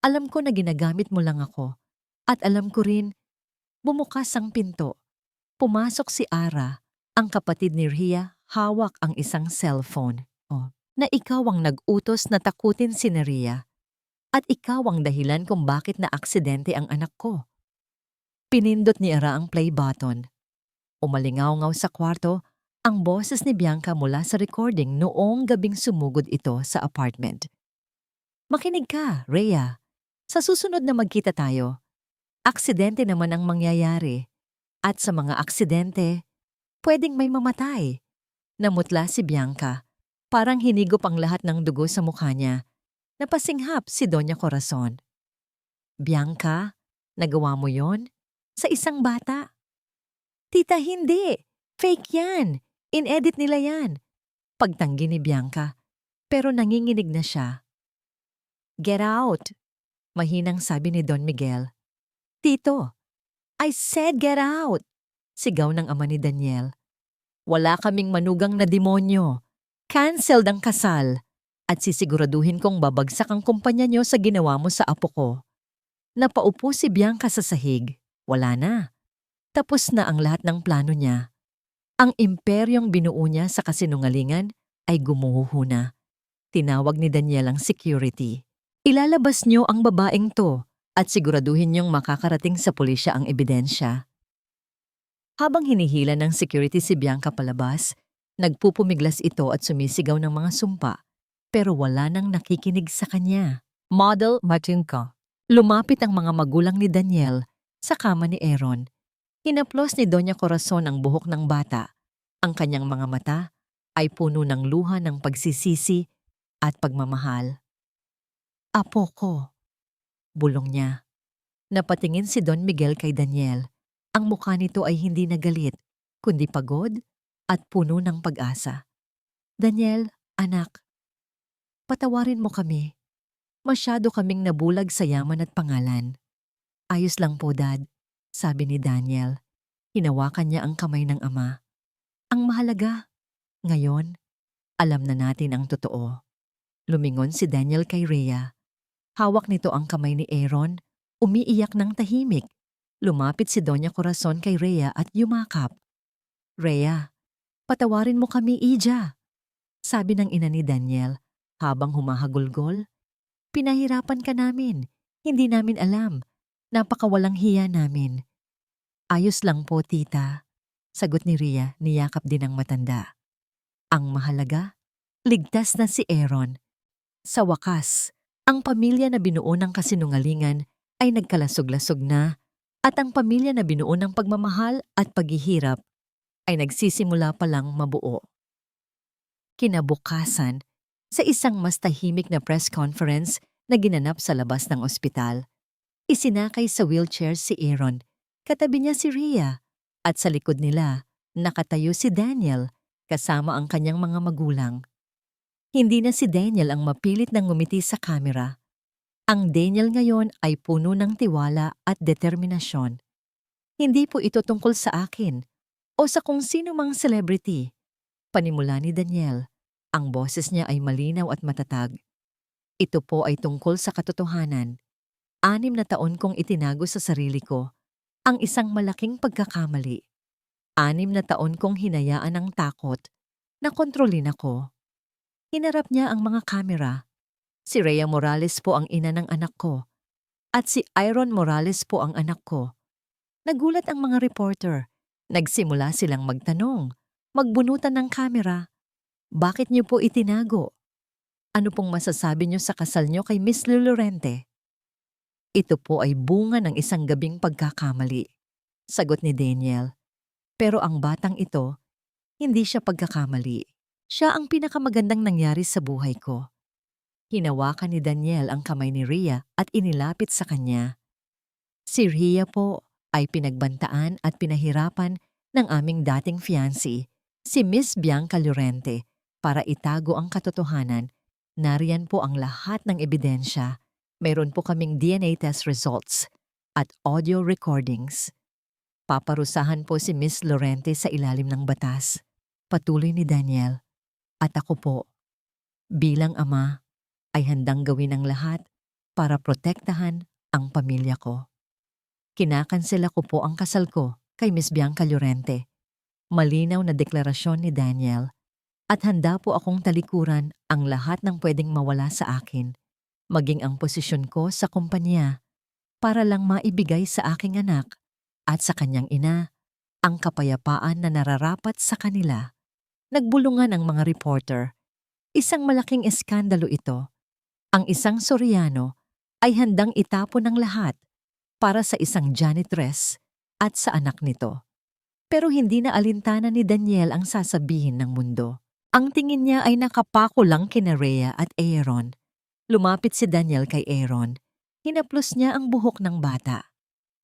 Alam ko na ginagamit mo lang ako. At alam ko rin, bumukas ang pinto. Pumasok si Ara, ang kapatid ni Rhea, hawak ang isang cellphone. Na ikaw ang nag-utos na takutin si Rhea. At ikaw ang dahilan kung bakit na aksidente ang anak ko. Pinindot ni Ara ang play button. Umalingaw-ngaw sa kwarto ang boses ni Bianca mula sa recording noong gabing sumugod ito sa apartment. Makinig ka, Rhea. Sa susunod na magkita tayo, aksidente naman ang mangyayari. At sa mga aksidente, pwedeng may mamatay. Namutla si Bianca. Parang hinigop ang lahat ng dugo sa mukha niya. Napasinghap si Doña Corazon. Bianca, nagawa mo yon? Sa isang bata? Tita, hindi. Fake yan. In-edit nila yan. Pagtanggi ni Bianca. Pero nanginginig na siya. Get out! Mahinang sabi ni Don Miguel. Tito, I said get out! Sigaw ng ama ni Daniel. Wala kaming manugang na demonyo. Canceled ang kasal. At sisiguraduhin kong babagsak ang kumpanya nyo sa ginawa mo sa apo ko. Napaupo si Bianca sa sahig. Wala na. Tapos na ang lahat ng plano niya. Ang imperyong binuo niya sa kasinungalingan ay gumuho na. Tinawag ni Daniel ang security. Ilalabas niyo ang babaeng to at siguraduhin niyong makakarating sa pulisya ang ebidensya. Habang hinihila ng security si Bianca palabas, nagpupumiglas ito at sumisigaw ng mga sumpa, pero wala nang nakikinig sa kanya. Model Martinko. Lumapit ang mga magulang ni Daniel sa kama ni Aaron. Hinaplos ni Doña Corazon ang buhok ng bata. Ang kanyang mga mata ay puno ng luha ng pagsisisi at pagmamahal. Apo ko, bulong niya. Napatingin si Don Miguel kay Daniel. Ang mukha nito ay hindi nagalit, kundi pagod at puno ng pag-asa. Daniel, anak, patawarin mo kami. Masyado kaming nabulag sa yaman at pangalan. Ayos lang po, Dad, sabi ni Daniel. Hinawakan niya ang kamay ng ama. Ang mahalaga, ngayon, alam na natin ang totoo. Lumingon si Daniel kay Rhea. Hawak nito ang kamay ni Aaron, umiiyak ng tahimik. Lumapit si Doña Corazon kay Rhea at yumakap. Rhea, patawarin mo kami, Ija, sabi ng ina ni Daniel habang humahagulgol. Pinahirapan ka namin, hindi namin alam. Napakawalang hiya namin. Ayos lang po, tita, sagot ni Rhea, niyakap din ang matanda. Ang mahalaga, ligtas na si Aaron. Sa wakas, ang pamilya na binuo ng kasinungalingan ay nagkalasog-lasog na at ang pamilya na binuo ng pagmamahal at paghihirap ay nagsisimula pa lang mabuo. Kinabukasan, sa isang mas tahimik na press conference na ginanap sa labas ng ospital, isinakay sa wheelchair si Aaron, katabi niya si Rhea, at sa likod nila, nakatayo si Daniel kasama ang kanyang mga magulang. Hindi na si Daniel ang mapilit ng ngumiti sa kamera. Ang Daniel ngayon ay puno ng tiwala at determinasyon. Hindi po ito tungkol sa akin o sa kung sino mang celebrity. Panimula ni Daniel, ang boses niya ay malinaw at matatag. Ito po ay tungkol sa katotohanan. 6 na taon kong itinago sa sarili ko ang isang malaking pagkakamali. 6 na taon kong hinayaan ang takot na kontrolin ako. Hinarap niya ang mga kamera. Si Rhea Morales po ang ina ng anak ko. At si Aaron Morales po ang anak ko. Nagulat ang mga reporter. Nagsimula silang magtanong, magbunutan ng kamera. Bakit niyo po itinago? Ano pong masasabi niyo sa kasal niyo kay Miss Lulurente? Ito po ay bunga ng isang gabing pagkakamali, sagot ni Daniel. Pero ang batang ito, hindi siya pagkakamali. Siya ang pinakamagandang nangyari sa buhay ko. Hinawakan ni Daniel ang kamay ni Rhea at inilapit sa kanya. Si Rhea po ay pinagbantaan at pinahirapan ng aming dating fiancé, si Miss Bianca Llorente, para itago ang katotohanan. Nariyan po ang lahat ng ebidensya. Mayroon po kaming DNA test results at audio recordings. Paparusahan po si Miss Llorente sa ilalim ng batas. Patuloy ni Daniel. At ako po, bilang ama, ay handang gawin ang lahat para protektahan ang pamilya ko. Kinakansela ko po ang kasal ko kay Miss Bianca Llorente. Malinaw na deklarasyon ni Daniel. At handa po akong talikuran ang lahat ng pwedeng mawala sa akin, maging ang posisyon ko sa kumpanya, para lang maibigay sa aking anak at sa kanyang ina ang kapayapaan na nararapat sa kanila. Nagbulungan ang mga reporter. Isang malaking eskandalo ito. Ang isang Soriano ay handang itapon ng lahat para sa isang janitress at sa anak nito. Pero hindi na alintana ni Daniel ang sasabihin ng mundo. Ang tingin niya ay nakapako lang kina Rhea at Aaron. Lumapit si Daniel kay Aaron. Hinaplos niya ang buhok ng bata.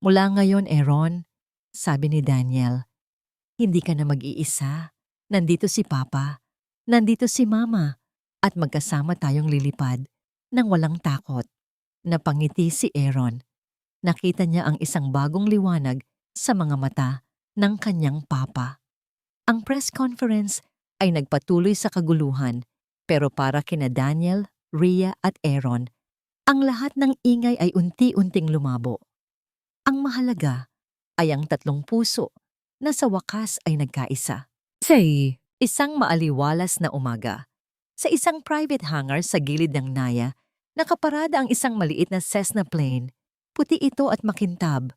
Mula ngayon, Aaron, sabi ni Daniel, hindi ka na mag-iisa. Nandito si Papa, nandito si Mama, at magkasama tayong lilipad nang walang takot. Napangiti si Aaron. Nakita niya ang isang bagong liwanag sa mga mata ng kanyang papa. Ang press conference ay nagpatuloy sa kaguluhan, pero para kina Daniel, Rhea at Aaron, ang lahat ng ingay ay unti-unting lumabo. Ang mahalaga ay ang tatlong puso na sa wakas ay nagkaisa. Say, isang maaliwalas na umaga. Sa isang private hangar sa gilid ng Naya, nakaparada ang isang maliit na Cessna plane. Puti ito at makintab,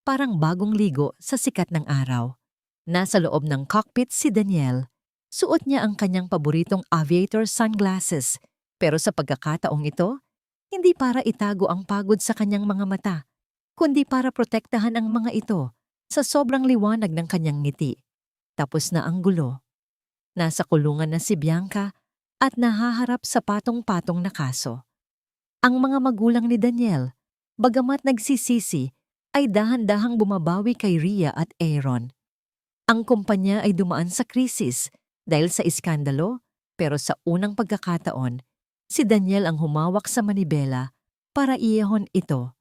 parang bagong ligo sa sikat ng araw. Nasa loob ng cockpit si Daniel. Suot niya ang kanyang paboritong aviator sunglasses, pero sa pagkakataong ito, hindi para itago ang pagod sa kanyang mga mata, kundi para protektahan ang mga ito sa sobrang liwanag ng kanyang ngiti. Tapos na ang gulo. Nasa kulungan na si Bianca at nahaharap sa patong-patong na kaso. Ang mga magulang ni Daniel, bagamat nagsisisi, ay dahan-dahang bumabawi kay Rhea at Aaron. Ang kumpanya ay dumaan sa krisis dahil sa iskandalo, pero sa unang pagkakataon, si Daniel ang humawak sa manibela para iehon ito.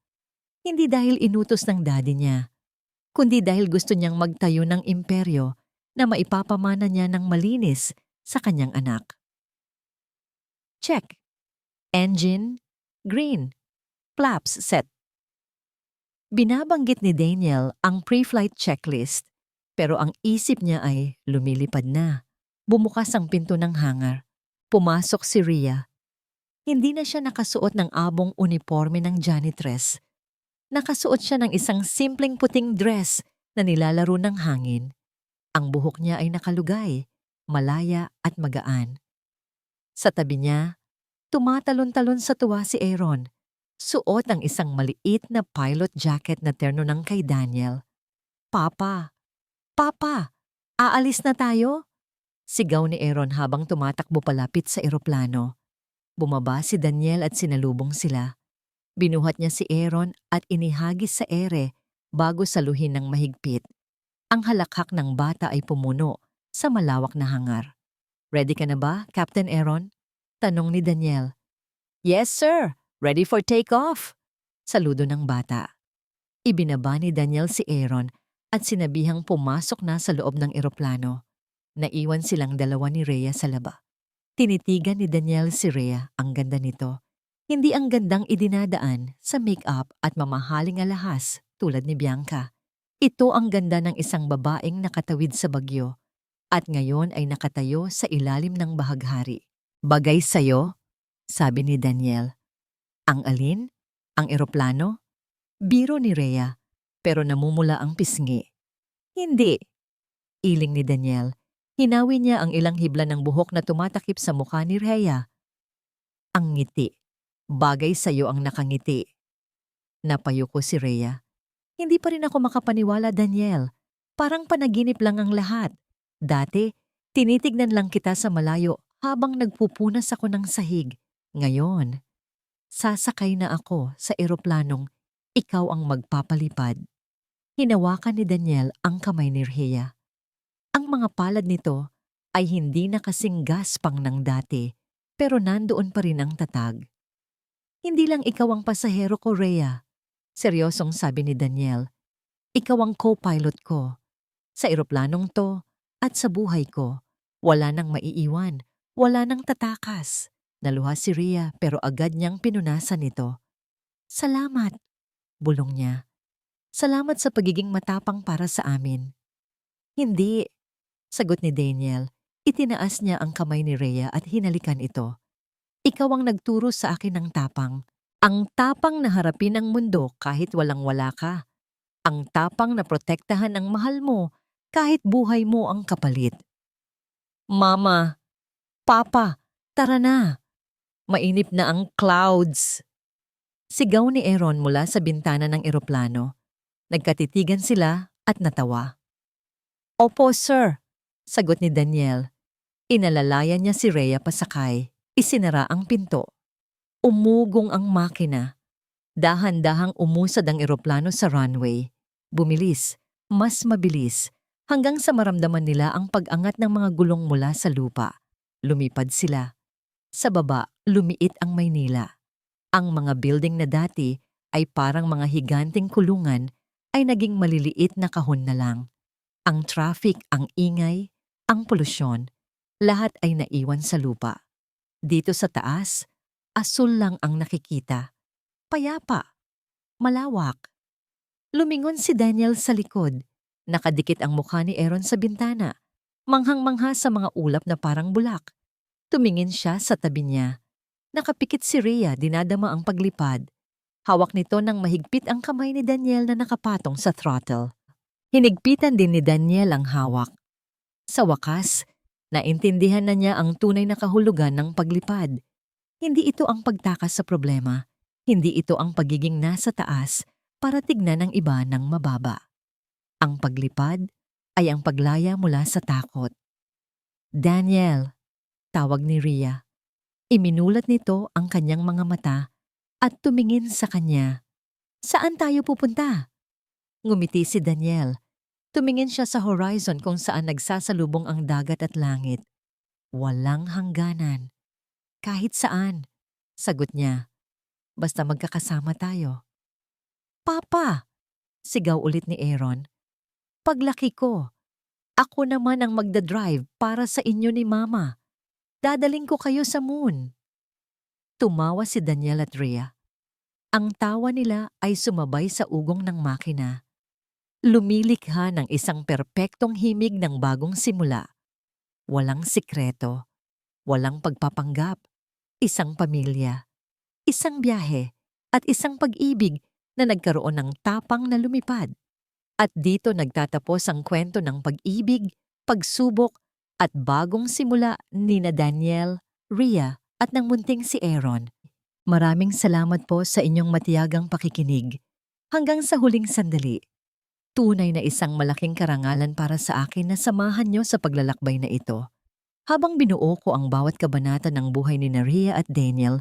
Hindi dahil inutos ng daddy niya, kundi dahil gusto niyang magtayo ng imperyo na maipapamana niya ng malinis sa kanyang anak. Check. Engine, green. Flaps set. Binabanggit ni Daniel ang pre-flight checklist, pero ang isip niya ay lumilipad na. Bumukas ang pinto ng hangar. Pumasok si Rhea. Hindi na siya nakasuot ng abong uniforme ng janitress. Nakasuot siya ng isang simpleng puting dress na nilalaro ng hangin. Ang buhok niya ay nakalugay, malaya at magaan. Sa tabi niya, tumatalon-talon sa tuwa si Aaron. Suot ang isang maliit na pilot jacket na terno ng kay Daniel. Papa! Papa! Aalis na tayo? Sigaw ni Aaron habang tumatakbo palapit sa eroplano. Bumaba si Daniel at sinalubong sila. Binuhat niya si Aaron at inihagis sa ere bago saluhin ng mahigpit. Ang halakhak ng bata ay pumuno sa malawak na hangar. Ready ka na ba, Captain Aaron? Tanong ni Daniel. Yes, sir. Ready for takeoff. Saludo ng bata. Ibinaba ni Daniel si Aaron at sinabihang pumasok na sa loob ng eroplano. Naiwan silang dalawa ni Rhea sa laba. Tinitigan ni Daniel si Rhea, ang ganda nito. Hindi ang gandang idinadaan sa make-up at mamahaling alahas tulad ni Bianca. Ito ang ganda ng isang babaeng nakatawid sa bagyo at ngayon ay nakatayo sa ilalim ng bahaghari. Bagay sa'yo? Sabi ni Daniel. Ang alin? Ang eroplano? Biro ni Rhea, pero namumula ang pisngi. Hindi. Iling ni Daniel. Hinawi niya ang ilang hibla ng buhok na tumatakip sa mukha ni Rhea. Ang ngiti. Bagay sa'yo ang nakangiti. Napayuko si Rhea. Hindi pa rin ako makapaniwala, Daniel. Parang panaginip lang ang lahat. Dati, tinitignan lang kita sa malayo habang nagpupunas ako ng sahig. Ngayon, sasakay na ako sa eroplanong ikaw ang magpapalipad. Hinawakan ni Daniel ang kamay ni Rhea. Ang mga palad nito ay hindi na kasing gaspang ng dati, pero nandoon pa rin ang tatag. Hindi lang ikaw ang pasahero ko, Rhea. Seryosong sabi ni Daniel. Ikaw ang co-pilot ko. Sa eroplanong to at sa buhay ko, wala nang maiiwan, wala nang tatakas. Naluha si Rhea pero agad niyang pinunasan ito. Salamat, bulong niya. Salamat sa pagiging matapang para sa amin. Hindi, sagot ni Daniel. Itinaas niya ang kamay ni Rhea at hinalikan ito. Ikaw ang nagturo sa akin ng tapang. Ang tapang na harapin ang mundo kahit walang-wala ka. Ang tapang na protektahan ang mahal mo kahit buhay mo ang kapalit. Mama, Papa, tara na. Mainip na ang clouds. Sigaw ni Aaron mula sa bintana ng eroplano. Nagkatitigan sila at natawa. Opo, sir, sagot ni Daniel. Inalalayan niya si Rhea pasakay. Isinara ang pinto. Umugong ang makina. Dahan-dahang umusad ang eroplano sa runway. Bumilis, mas mabilis, hanggang sa maramdaman nila ang pag-angat ng mga gulong mula sa lupa. Lumipad sila. Sa baba, lumiit ang Maynila. Ang mga building na dati ay parang mga higanting kulungan ay naging maliliit na kahon na lang. Ang traffic, ang ingay, ang polusyon, lahat ay naiwan sa lupa. Dito sa taas, asul lang ang nakikita. Payapa. Malawak. Lumingon si Daniel sa likod. Nakadikit ang mukha ni Aaron sa bintana. Manghang-mangha sa mga ulap na parang bulak. Tumingin siya sa tabi niya. Nakapikit si Rhea, dinadama ang paglipad. Hawak nito ng mahigpit ang kamay ni Daniel na nakapatong sa throttle. Hinigpitan din ni Daniel ang hawak. Sa wakas, naintindihan na niya ang tunay na kahulugan ng paglipad. Hindi ito ang pagtakas sa problema. Hindi ito ang pagiging nasa taas para tignan ng iba ng mababa. Ang paglipad ay ang paglaya mula sa takot. Daniel, tawag ni Rhea. Iminulat nito ang kanyang mga mata at tumingin sa kanya. Saan tayo pupunta? Ngumiti si Daniel. Tumingin siya sa horizon kung saan nagsasalubong ang dagat at langit. Walang hangganan. Kahit saan, sagot niya. Basta magkakasama tayo. Papa! Sigaw ulit ni Aaron. Paglaki ko, ako naman ang magdadrive para sa inyo ni Mama. Dadaling ko kayo sa moon. Tumawa si Daniel at Rhea. Ang tawa nila ay sumabay sa ugong ng makina. Lumilikha ng isang perpektong himig ng bagong simula. Walang sikreto, walang pagpapanggap, isang pamilya, isang biyahe, at isang pag-ibig na nagkaroon ng tapang na lumipad. At dito nagtatapos ang kwento ng pag-ibig, pagsubok, at bagong simula nina Daniel, Rhea, at ng munting si Aaron. Maraming salamat po sa inyong matiyagang pakikinig. Hanggang sa huling sandali. Tunay na isang malaking karangalan para sa akin na samahan niyo sa paglalakbay na ito. Habang binuo ko ang bawat kabanata ng buhay ni Rhea at Daniel,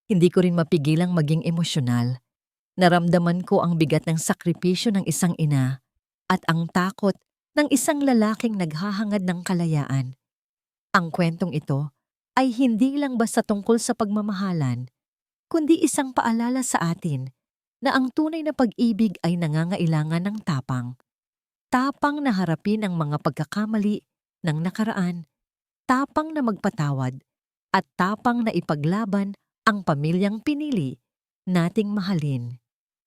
hindi ko rin mapigilang maging emosyonal. Naramdaman ko ang bigat ng sakripisyo ng isang ina at ang takot ng isang lalaking naghahangad ng kalayaan. Ang kwentong ito ay hindi lang basta tungkol sa pagmamahalan, kundi isang paalala sa atin na ang tunay na pag-ibig ay nangangailangan ng tapang. Tapang na harapin ang mga pagkakamali ng nakaraan, tapang na magpatawad, at tapang na ipaglaban ang pamilyang pinili nating mahalin.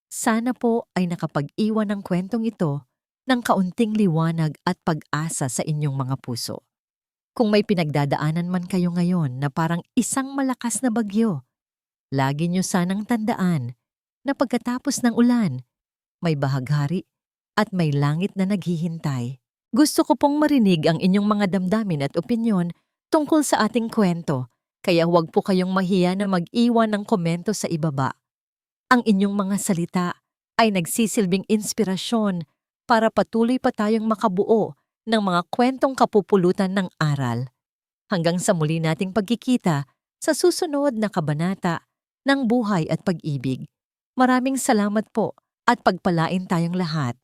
Sana po ay nakapag-iwan ng kwentong ito ng kaunting liwanag at pag-asa sa inyong mga puso. Kung may pinagdadaanan man kayo ngayon na parang isang malakas na bagyo, lagi niyo sanang tandaan na pagkatapos ng ulan, may bahaghari at may langit na naghihintay. Gusto ko pong marinig ang inyong mga damdamin at opinyon tungkol sa ating kwento, kaya huwag po kayong mahiya na mag-iwan ng komento sa ibaba. Ang inyong mga salita ay nagsisilbing inspirasyon para patuloy pa tayong makabuo ng mga kwentong kapupulutan ng aral. Hanggang sa muli nating pagkikita, sa susunod na kabanata ng Buhay at Pag-ibig. Maraming salamat po at pagpalain tayong lahat.